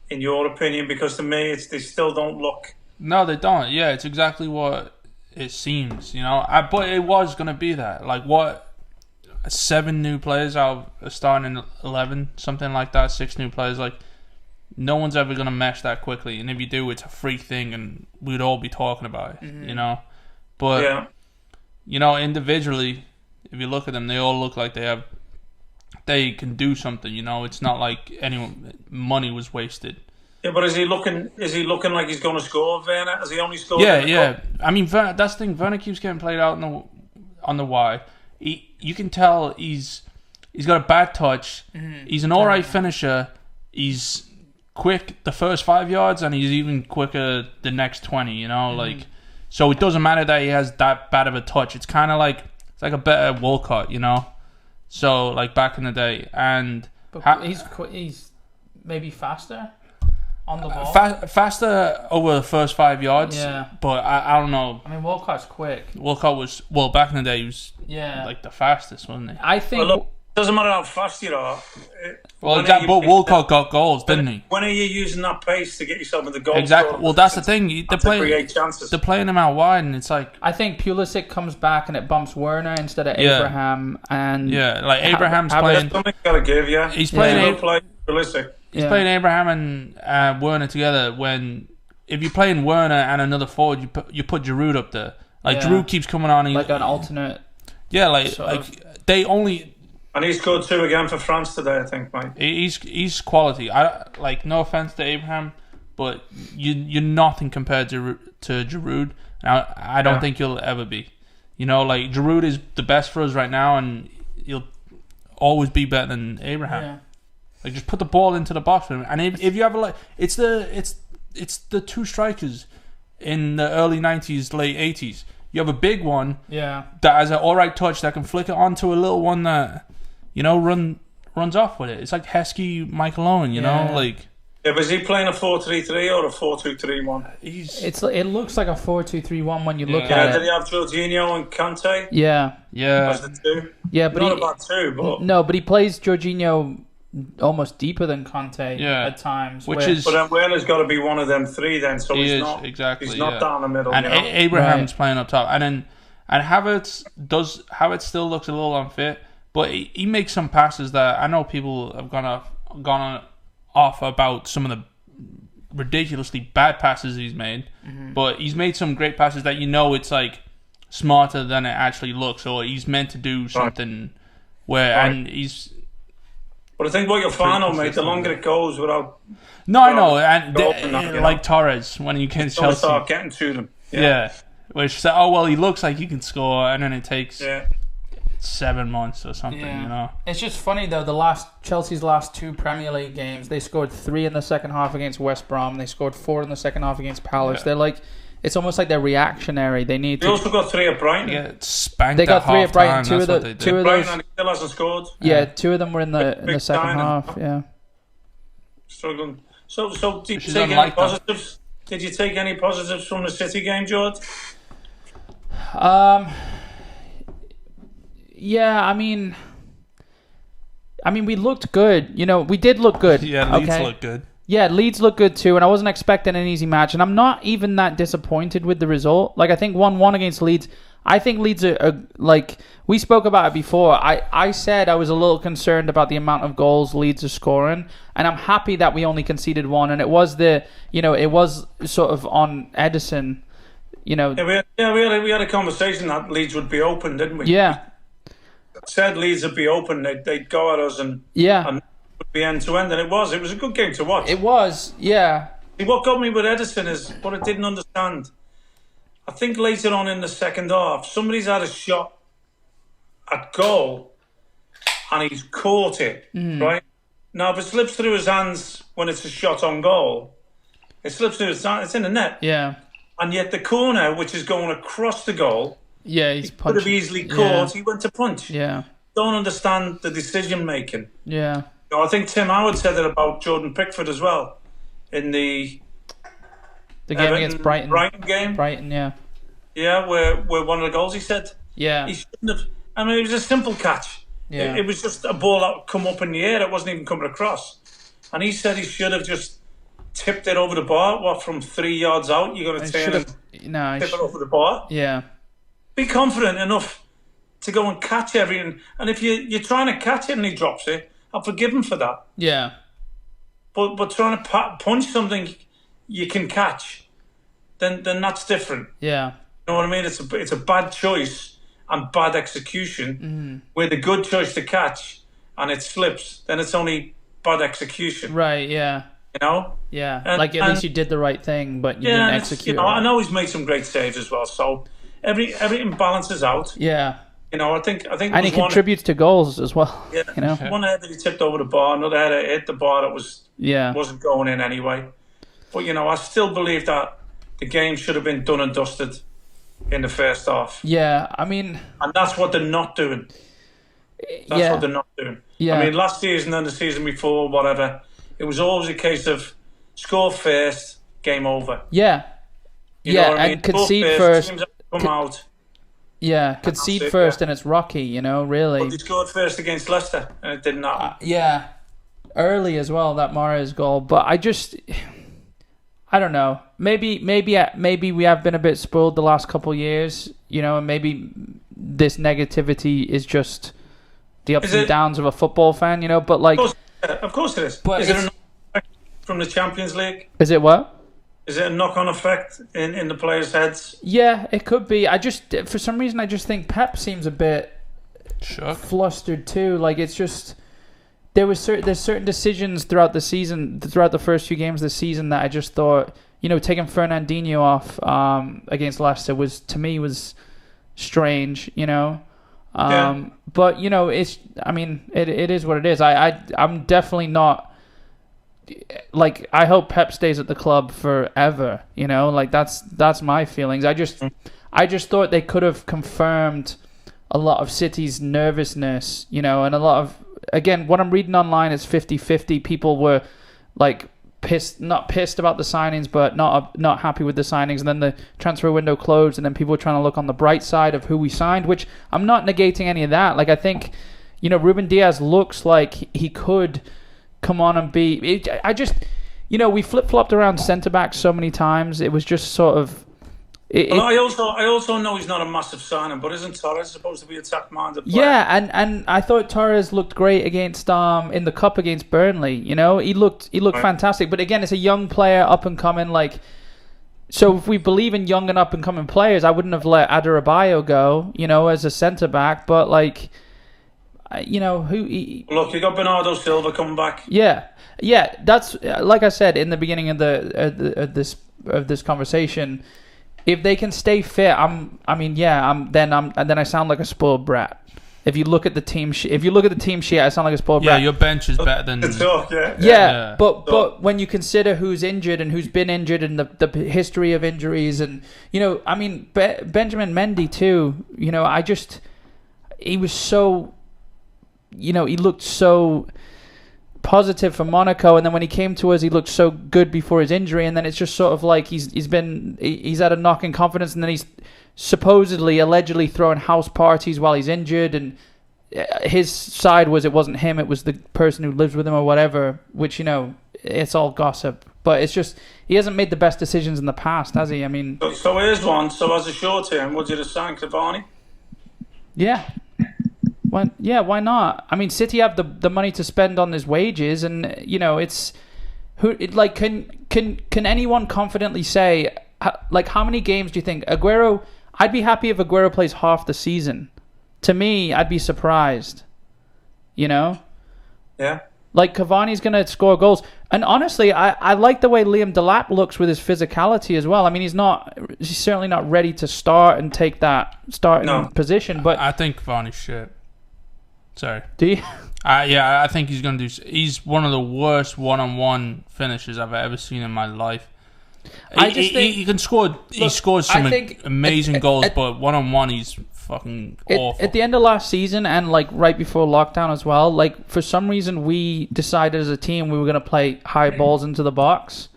in your opinion? Because to me, they still don't look. No, they don't. Yeah, it's exactly what it seems, but it was going to be that. Like, what, 7 new players out of starting 11, something like that, 6 new players. Like, no one's ever going to mesh that quickly. And if you do, it's a freak thing, and we'd all be talking about it, But, individually, if you look at them, they all look like they can do something, It's not like money was wasted. Yeah, but is he looking like he's going to score, Werner? Has he only scored? Yeah. I mean, that's the thing. Werner keeps getting played out on the wide. You can tell he's got a bad touch. Mm-hmm. He's an alright finisher. He's quick the first 5 yards, and he's even quicker the next 20. Like, so it doesn't matter that he has that bad of a touch. It's kind of like a better Walcott, So like back in the day, and but he's maybe faster on the ball. Faster over the first 5 yards. Yeah. But I don't know. I mean, Walcott's quick. Walcott was, back in the day, he was like the fastest, wasn't he? I think. Well, look, it doesn't matter how fast you are. But Walcott got goals, didn't he? When are you using that pace to get yourself in the goal? Exactly. Well, that's the thing. They're playing him out wide, and it's like. I think Pulisic comes back and it bumps Werner instead of Abraham, and like Abraham's playing. Something gotta give, yeah. He's playing Pulisic. He's playing Abraham and Werner together. When if you're playing Werner and another forward, you put Giroud up there. Like Giroud keeps coming on, like an alternate. Yeah, they only. And he scored 2 again for France today, I think, mate. He's quality. No offense to Abraham, but you're nothing compared to Giroud. Now I don't think you'll ever be. Like Giroud is the best for us right now, and he'll always be better than Abraham. Yeah. Like, just put the ball into the box for him. And if you have it's the 2 strikers in the early 90s, late 80s. You have a big one that has an alright touch that can flick it onto a little one that, runs off with it. It's like Heskey, Michael Owen, like. Yeah, but is he playing a 4-3-3 or a 4-2-3-1? It looks like a 4-2-3-1 when you look at it. Did he have Jorginho and Kante? Yeah. As the 2? Yeah, but not about 2, but no, but he plays Jorginho almost deeper than Conte at times. But then Werner's got to be one of them 3 then, so he's not down the middle. And Abraham's playing up top. And Havertz still looks a little unfit, but he makes some passes that I know people have gone off about some of the ridiculously bad passes he's made, but he's made some great passes that it's like smarter than it actually looks, or he's meant to do something and he's. But I think what you'll find on, mate, the longer it goes without. No, I know, and like Torres when he gets Chelsea, start getting to them. Yeah, which he looks like he can score, and then it takes 7 months or something. It's just funny though. Chelsea's last 2 Premier League games, they scored 3 in the second half against West Brom. They scored 4 in the second half against Palace. Yeah. They're like. It's almost like they're reactionary. They also got 3 at Brighton. Yeah, spanked. They got 3 at Brighton. Two of those. Brighton still hasn't scored. Yeah, 2 of them were in the second half. Yeah. Struggling. So did you take any positives? Did you take any positives from the City game, George? Yeah, I mean, we looked good. We did look good. Yeah, Leeds looked good. Yeah, Leeds look good too, and I wasn't expecting an easy match, and I'm not even that disappointed with the result. Like, I think 1-1 against Leeds. I think Leeds are like, we spoke about it before. I said I was a little concerned about the amount of goals Leeds are scoring, and I'm happy that we only conceded 1, and it was it was sort of on Edison, Yeah, we had a conversation that Leeds would be open, didn't we? Yeah. Said Leeds would be open, they'd go at us and be end to end, and it was a good game to watch. It was, yeah. What got me with Edison is what I didn't understand. I think later on in the second half, somebody's had a shot at goal and he's caught it, right? Now, if it slips through his hands when it's a shot on goal, it slips through his hands, it's in the net. Yeah. And yet the corner, which is going across the goal, he's could have easily caught. He went to punch. Yeah. Don't understand the decision making. Yeah. I think Tim Howard said it about Jordan Pickford as well in the game against Brighton. Brighton game. Brighton, yeah. Yeah, where one of the goals he said. Yeah. He shouldn't have. I mean, it was a simple catch. Yeah. It was just a ball that come up in the air. It wasn't even coming across. And he said he should have just tipped it over the bar. What, from 3 yards out, you're going to turn and tip it over the bar? Yeah. Be confident enough to go and catch everything. And if you're trying to catch it and he drops it, I'll forgive him for that. Yeah. But trying to punch something you can catch, then that's different. Yeah. You know what I mean? It's a bad choice and bad execution. Where the good choice to catch and it slips, then it's only bad execution. Right. Yeah. You know? Yeah. And, like at least you did the right thing, but you didn't execute. You know, I know he's made some great saves as well. So everything balances out. Yeah. You know, I think. And he contributes to goals as well. Yeah. You know, one header he tipped over the bar, another header hit the bar that wasn't going in anyway. But you know, I still believe that the game should have been done and dusted in the first half. Yeah, I mean, and that's what they're not doing. That's what they're not doing. Yeah. I mean, last season and the season before, whatever, it was always a case of score first, game over. Yeah. You know what I mean? And concede first. Teams come out. Yeah, concede first and it's rocky, you know, really. But they scored first against Leicester and it didn't happen. Yeah. Early as well, that Mahrez goal. But I don't know. Maybe we have been a bit spoiled the last couple of years, you know, and maybe this negativity is just the ups and downs of a football fan, you know, but like... Of course it is. But is it a knock-on effect from the Champions League? Is it what? Is it a knock-on effect in the players' heads? Yeah, it could be. For some reason, I just think Pep seems a bit flustered too. Like, it's just... There's certain decisions throughout the season, throughout the first few games of the season that I just thought, you know, taking Fernandinho off against Leicester was strange, you know. But you know, it is what it is. I'm definitely not like, I hope Pep stays at the club forever, you know, like that's my feelings. I just thought they could have confirmed a lot of City's nervousness, you know, and a lot of, again, what I'm reading online is 50-50. People were like not pissed about the signings, but not happy with the signings. And then the transfer window closed, and then people were trying to look on the bright side of who we signed, which I'm not negating any of that. Like, I think, you know, Ruben Diaz looks like he could come on and be... you know, we flip-flopped around centre-back so many times. It was just sort of... I also know he's not a massive signing, but isn't Torres supposed to be attack-minded player? Yeah, and I thought Torres looked great against in the cup against Burnley. You know, he looked fantastic. But again, it's a young player, up and coming. Like, so if we believe in young and up and coming players, I wouldn't have let Adebayo go, you know, as a centre back. But like, you know, look, you got Bernardo Silva coming back. Yeah. That's like I said in the beginning of this conversation. If they can stay fit, then I sound like a spoiled brat. If you look at the team sheet, I sound like a spoiled brat. Yeah, your bench is better than. Yeah. But when you consider who's injured and who's been injured and the history of injuries, and you know, I mean, Benjamin Mendy too. You know, he was so, you know, he looked so positive for Monaco, and then when he came to us, he looked so good before his injury, and then it's just sort of like he's had a knock in confidence, and then he's allegedly throwing house parties while he's injured, and his side was it wasn't him, it was the person who lives with him or whatever, which, you know, it's all gossip, but it's just he hasn't made the best decisions in the past, has he? I mean, so here's one. So as a short term, would you just sign Cavani? Yeah. Why not? I mean, City have the money to spend on his wages, and you know, can anyone confidently say, like, how many games do you think Aguero? I'd be happy if Aguero plays half the season. To me, I'd be surprised. You know? Yeah. Like, Cavani's going to score goals. And honestly, I like the way Liam Delap looks with his physicality as well. I mean, he's certainly not ready to start and take that starting position, but I think Cavani's shit. Sorry. Do you? Yeah, I think he's going to do... He's one of the worst one-on-one finishes I've ever seen in my life. He can score... He scores some amazing goals, but one-on-one, he's fucking awful. At the end of last season, and like right before lockdown as well, like for some reason we decided as a team we were going to play high balls into the box.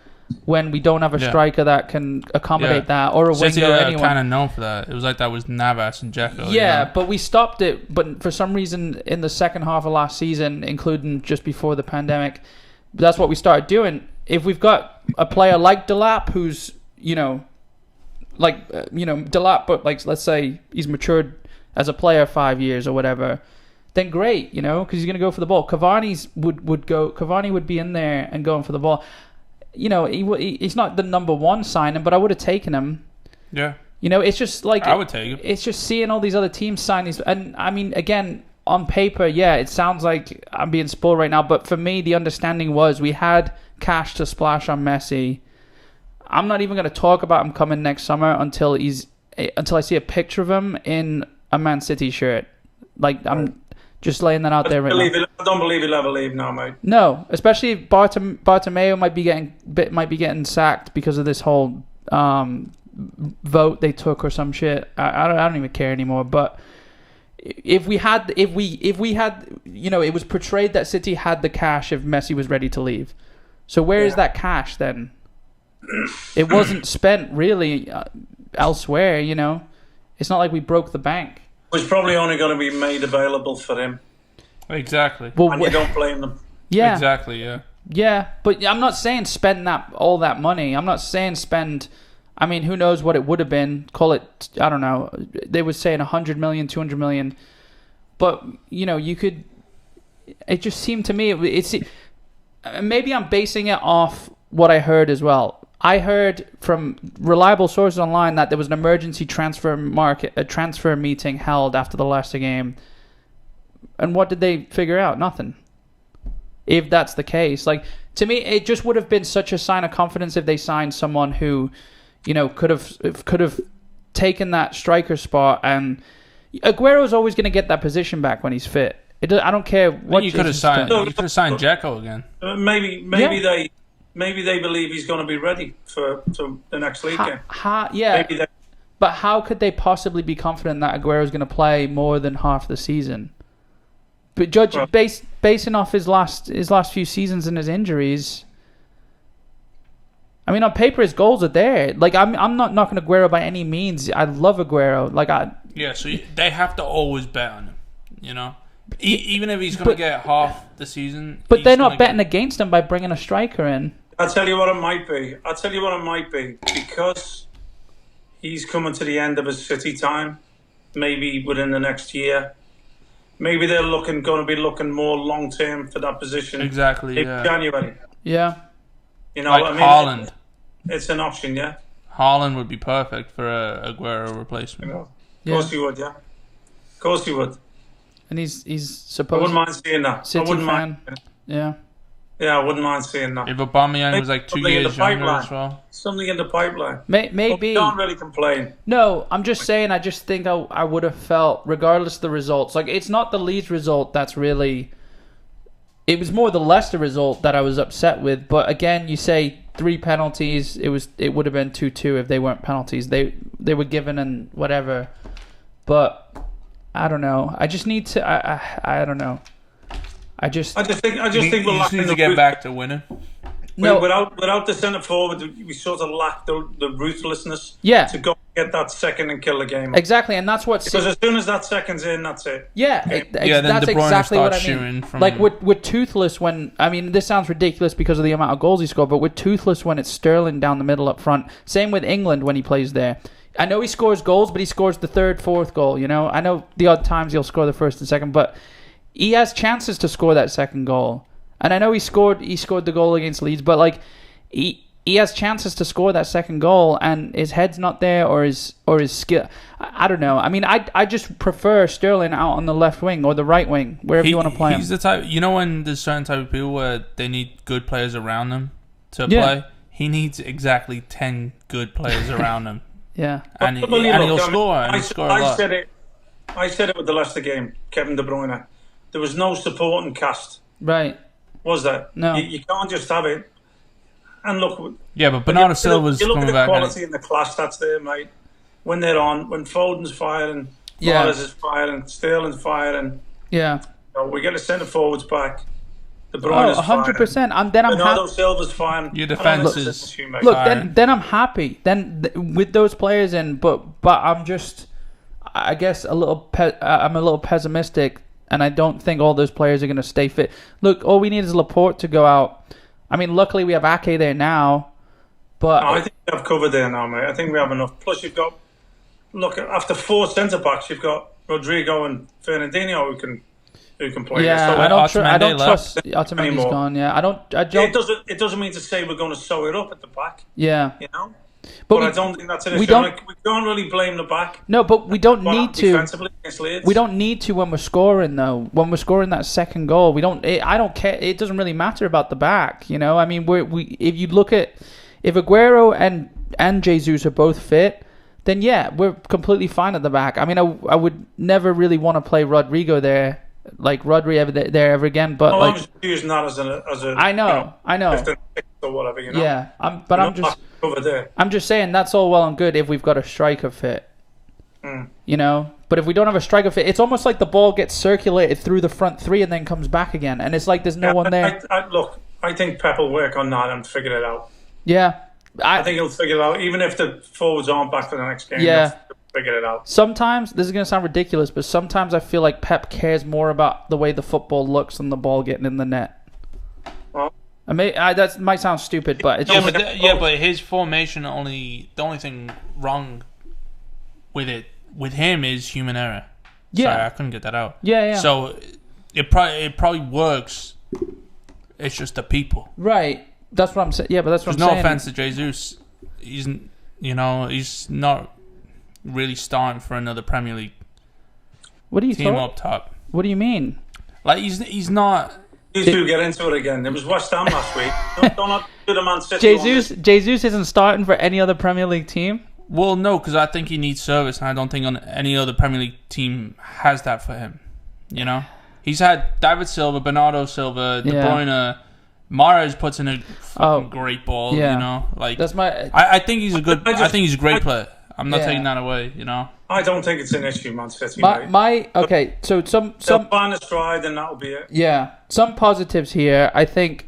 when we don't have a striker that can accommodate that, or a City winger or are anyone. kind of known for that. It was like that was Navas and Dzeko. Yeah, but we stopped it. But for some reason, in the second half of last season, including just before the pandemic, that's what we started doing. If we've got a player like Delap, who's Delap, but like let's say he's matured as a player 5 years or whatever, then great, because he's going to go for the ball. Cavani would be in there and going for the ball. He's not the number one signing, but I would have taken him. Yeah. It's just like I would take him. It's just seeing all these other teams sign these, and I mean, again, on paper, yeah, it sounds like I'm being spoiled right now, but for me, the understanding was we had cash to splash on Messi. I'm not even going to talk about him coming next summer until I see a picture of him in a Man City shirt. Like, I'm just laying that out there right now. I don't believe he'll ever leave now, mate. No, especially if Bartomeu might be getting sacked because of this whole vote they took or some shit. I don't even care anymore. But if we had, it was portrayed that City had the cash if Messi was ready to leave. So where is that cash then? It wasn't spent really elsewhere. It's not like we broke the bank. It was probably only going to be made available for him. Exactly. Well, and you don't blame them. Yeah. Exactly, yeah. Yeah, but I'm not saying spend all that money. I'm not saying spend... I mean, who knows what it would have been. Call it, I don't know. They were saying 100 million, 200 million. But, you could... It just seemed to me... It's maybe I'm basing it off what I heard as well. I heard from reliable sources online that there was an emergency transfer meeting held after the Leicester game. And what did they figure out? Nothing. If that's the case. Like, to me, it just would have been such a sign of confidence if they signed someone who, could have taken that striker spot. And Aguero's always going to get that position back when he's fit. I don't care what you could have signed. You could have signed Dzeko again. Maybe they believe he's going to be ready for the next league game. But how could they possibly be confident that Aguero's going to play more than half the season? But basing off his last few seasons and his injuries, I mean, on paper his goals are there. Like, I'm not knocking Aguero by any means. I love Aguero. So they have to always bet on him. Even if he's going to get half the season. But they're not betting against him by bringing a striker in. I'll tell you what it might be. Because he's coming to the end of his City time, maybe within the next year. Maybe they're going to be looking more long term for that position. Exactly. In January. Yeah. Like Haaland. It's an option, yeah. Haaland would be perfect for a Aguero replacement. Of course he would, yeah. Of course he would. And he's supposed. I wouldn't mind seeing that. City I wouldn't fan. mind. Yeah. Yeah, I wouldn't mind seeing that. If Aubameyang was like 2 years younger as well. Something in the pipeline. Maybe. You can't really complain. No, I'm just saying, I just think I would have felt, regardless of the results, like, it's not the Leeds result that's really... It was more the Leicester result that I was upset with. But again, you say 3 penalties, it would have been 2-2 if they weren't penalties. They were given and whatever. But I don't know. I just need to... I don't know. I just think we're lacking need to get back to winning. No, without the centre forward, we sort of lack the ruthlessness. Yeah. To go get that second and kill the game. Exactly, and that's what. Because as soon as that second's in, that's it. Yeah, then that's De Bruyne exactly what I shooting mean. from... Like with Toothless, this sounds ridiculous because of the amount of goals he scored, but with Toothless, when it's Sterling down the middle up front, same with England when he plays there. I know he scores goals, but he scores the third, fourth goal. I know the odd times he'll score the first and second, but he has chances to score that second goal. And I know he scored the goal against Leeds, but like he has chances to score that second goal, and his head's not there, or his skill. I don't know. I mean, I just prefer Sterling out on the left wing or the right wing, wherever you want to play him. He's the type. When there's certain type of people where they need good players around them to play, he needs exactly 10 good players around him. Yeah, and he'll score. And he'll score a lot. I said it with the Leicester game, Kevin De Bruyne. There was no supporting cast. Right. Was there? No. You can't just have it. And look... Yeah, but Bernardo Silva's coming back. You look at the quality and the class that's there, mate. When they're on, when Foden's firing, Morales is firing, Sterling's firing. Yeah. We get the centre forwards back. De Bruyne is 100%. Then I'm Bernardo happy. Silva's fine. Your defense is Look, fine. then I'm happy. Then with those players in, but I'm just, I guess I'm a little pessimistic, and I don't think all those players are going to stay fit. Look, all we need is Laporte to go out. I mean, luckily we have Ake there now, but No, I think we have covered there now, mate. I think we have enough. Plus, you've got after 4 centre backs, you've got Rodrigo and Fernandinho who can play. yeah, So I don't Otamendi trust Otamendi's anymore. gone. Yeah, I don't. It doesn't mean to say we're going to sew it up at the back. Yeah, You know. but I don't think that's an we issue. don't- We can't really blame the back. no, but we don't need to. Defensively against Leeds. We don't need to when we're scoring though. When we're scoring that second goal, we don't. I don't care. It doesn't really matter about the back. You know, I mean, if you look at if Aguero and Jesus are both fit, then yeah, we're completely fine at the back. I mean, I would never really want to play Rodrigo there, like Rodri ever again. But I'm like, just using that as a. I know. Fifth and sixth or whatever. You know. Yeah, Over there. I'm just saying that's all well and good if we've got a striker fit. You know, but if we don't have a striker fit, it's almost like the ball gets circulated through the front three and then comes back again, and it's like there's no one there. Look, I think Pep will work on that and figure it out. Yeah, I think he'll figure it out, even if the forwards aren't back for the next game. Yeah. He'll figure it out. Sometimes this is going to sound ridiculous, but sometimes I feel like Pep cares more about the way the football looks than the ball getting in the net. Well, that might sound stupid, but it's but his formation the only thing wrong with him is human error. Yeah. Sorry, I couldn't get that out. Yeah. So it probably works. It's just the people. Right. That's what I'm saying. Yeah, but that's what There's I'm no saying. offense to Jesus. He's not really starting for another Premier League What do you team up top. What do you mean? Like he's not. You two get into it again. It was West Ham last week. Don't do the Man City. Jesus isn't starting for any other Premier League team. Well, no, because I think he needs service, and I don't think on any other Premier League team has that for him. You know, he's had David Silva, Bernardo Silva, De Bruyne, Mahrez puts in a fucking great ball. Yeah. You know, like That's my. I think he's a good. I think he's a great player. I'm not taking that away. You know, I don't think it's an issue, Man City. Mate. Okay. So some They'll find a stride, and that'll be it. Yeah, some positives here. I think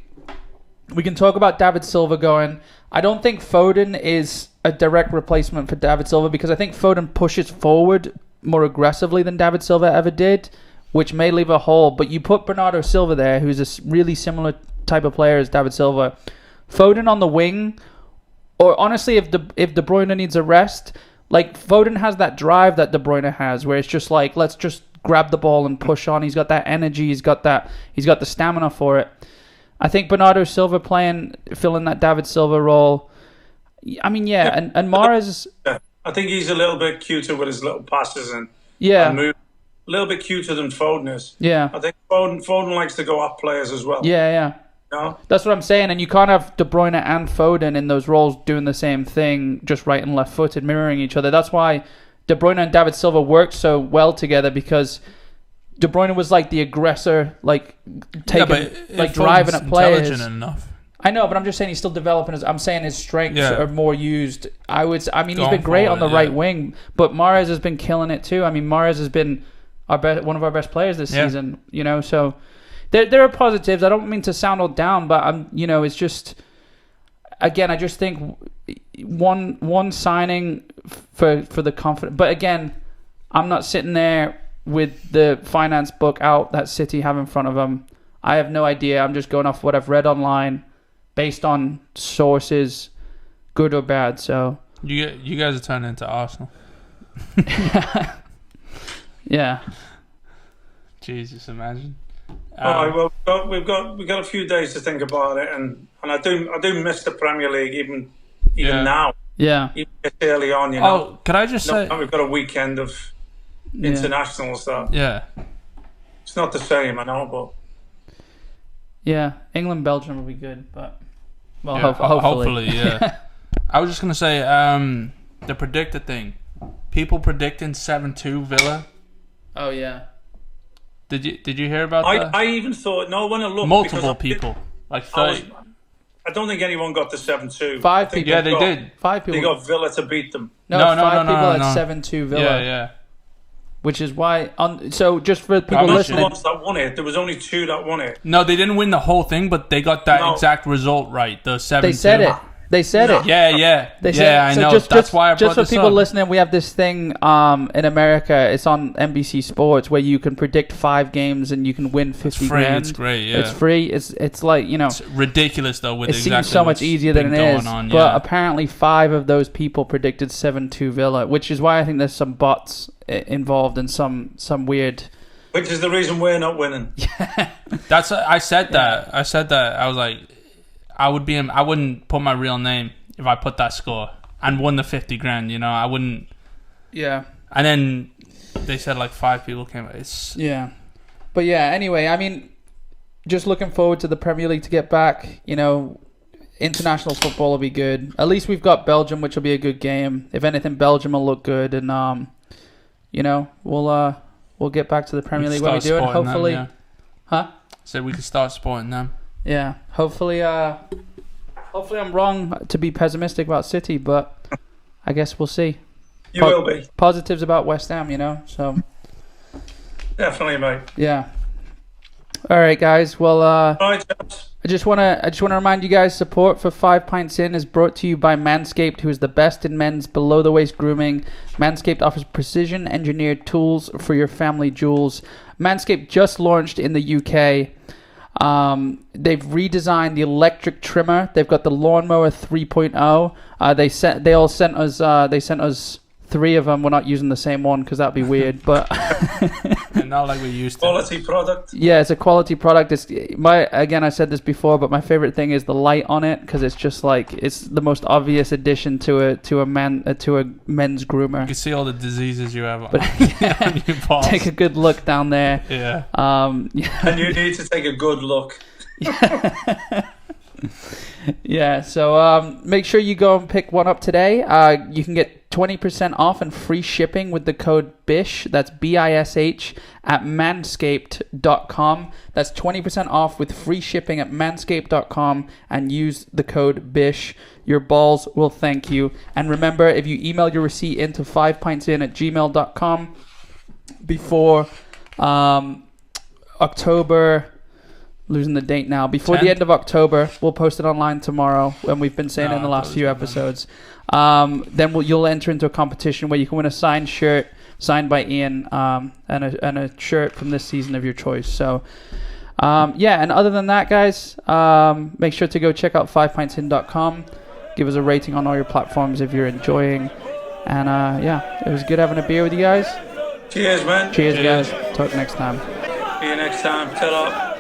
we can talk about David Silva going. I don't think Foden is a direct replacement for David Silva because I think Foden pushes forward more aggressively than David Silva ever did, which may leave a hole. But you put Bernardo Silva there, who's a really similar type of player as David Silva. Foden on the wing, or honestly, if De Bruyne needs a rest, like Foden has that drive that De Bruyne has, where it's just like, let's just grab the ball and push on. He's got that energy. He's got the stamina for it. I think Bernardo Silva filling that David Silva role. I mean, and Mahrez. I think he's a little bit cuter with his little passes and move. A little bit cuter than Foden is. Yeah. I think Foden likes to go up players as well. Yeah. No? That's what I'm saying, and you can't have De Bruyne and Foden in those roles doing the same thing, just right and left-footed, mirroring each other. That's why De Bruyne and David Silva worked so well together, because De Bruyne was like the aggressor, like driving at players. Intelligent enough. I know, but I'm just saying he's still developing. I'm saying his strengths are more used. He's been great on the right wing, but Mahrez has been killing it too. I mean, Mahrez has been one of our best players this season. You know, so there are positives. I don't mean to sound all down, but it's just, again, I just think one signing for the confidence. But again, I'm not sitting there with the finance book out that City have in front of them. I have no idea. I'm just going off what I've read online, based on sources, good or bad. So you guys are turning into Arsenal. Yeah. Jesus, imagine. All right, well, we've got a few days to think about it, and I do miss the Premier League even now. Yeah. Even early on, you know. Oh, could I just say? We've got a weekend of international stuff. Yeah. It's not the same, I know, but yeah, England, Belgium will be good, but hopefully, yeah. I was just gonna say, the predictor thing. People predicting 7-2 Villa. Oh yeah. Did you hear about that? I even thought when I looked, multiple people, like 30. I don't think anyone got the 7-2. 5 people. Yeah, they did. 5 people. They got Villa to beat them. No, 5 people at 7-2 Villa. Yeah. which is why. So just for people I'm not listening, sure that won it. There was only 2 that won it. No, they didn't win the whole thing, but they got that exact result right. The 7-2. they said it. They said it. Yeah. They said, I so know. for That's why I brought this people up. listening, we have this thing in America. It's on NBC Sports where you can predict 5 games and you can win 50 It's free. grand. It's great. Yeah. It's free. It's like, you know. It's ridiculous though. With It exactly seems so much what's easier than been it going is. on, But apparently 5 of those people predicted 7-2 Villa, which is why I think there's some bots involved and some weird. Which is the reason we're not winning. That's. I said that. I said that. I was like, I wouldn't put my real name if I put that score and won the 50 grand. You know, I wouldn't. Yeah. And then they said like 5 people came. Yeah. But yeah, anyway, I mean, just looking forward to the Premier League to get back. You know, international football will be good. At least we've got Belgium, which will be a good game. If anything, Belgium will look good, and you know, we'll get back to the Premier League when we do it. Hopefully, them, yeah. So we can start supporting them. Yeah. Hopefully, I'm wrong to be pessimistic about City, but I guess we'll see. You will be. Positives about West Ham, you know. So definitely, mate. yeah. All right, guys. Well, All right, chaps. I just wanna remind you guys, support for 5 Pints In is brought to you by Manscaped, who is the best in men's below the waist grooming. Manscaped offers precision engineered tools for your family jewels. Manscaped just launched in the UK. They've redesigned the electric trimmer. They've got the lawnmower 3.0. They sent us 3 of them. We're not using the same one because that'd be weird, but And not like we used to. Quality product. yeah, it's a quality product. Again, I said this before, but my favorite thing is the light on it because it's just like it's the most obvious addition to a men's groomer. You can see all the diseases you have But on your balls. take a good look down there. Yeah. Yeah. And you need to take a good look. Yeah, so make sure you go and pick one up today. You can get 20% off and free shipping with the code BISH. That's BISH at manscaped.com. That's 20% off with free shipping at manscaped.com and use the code BISH. Your balls will thank you. And remember, if you email your receipt into 5pintsin@gmail.com before October... Losing the date now. Before 10th? the end of October, we'll post it online tomorrow, and we've been saying it in the last few episodes. Then you'll enter into a competition where you can win a signed shirt signed by Ian and a shirt from this season of your choice. So, yeah, and other than that, guys, make sure to go check out 5pintsin.com. Give us a rating on all your platforms if you're enjoying. And, yeah, it was good having a beer with you guys. Cheers, man. Cheers. Guys. Talk next time. See you next time. Ta-ra.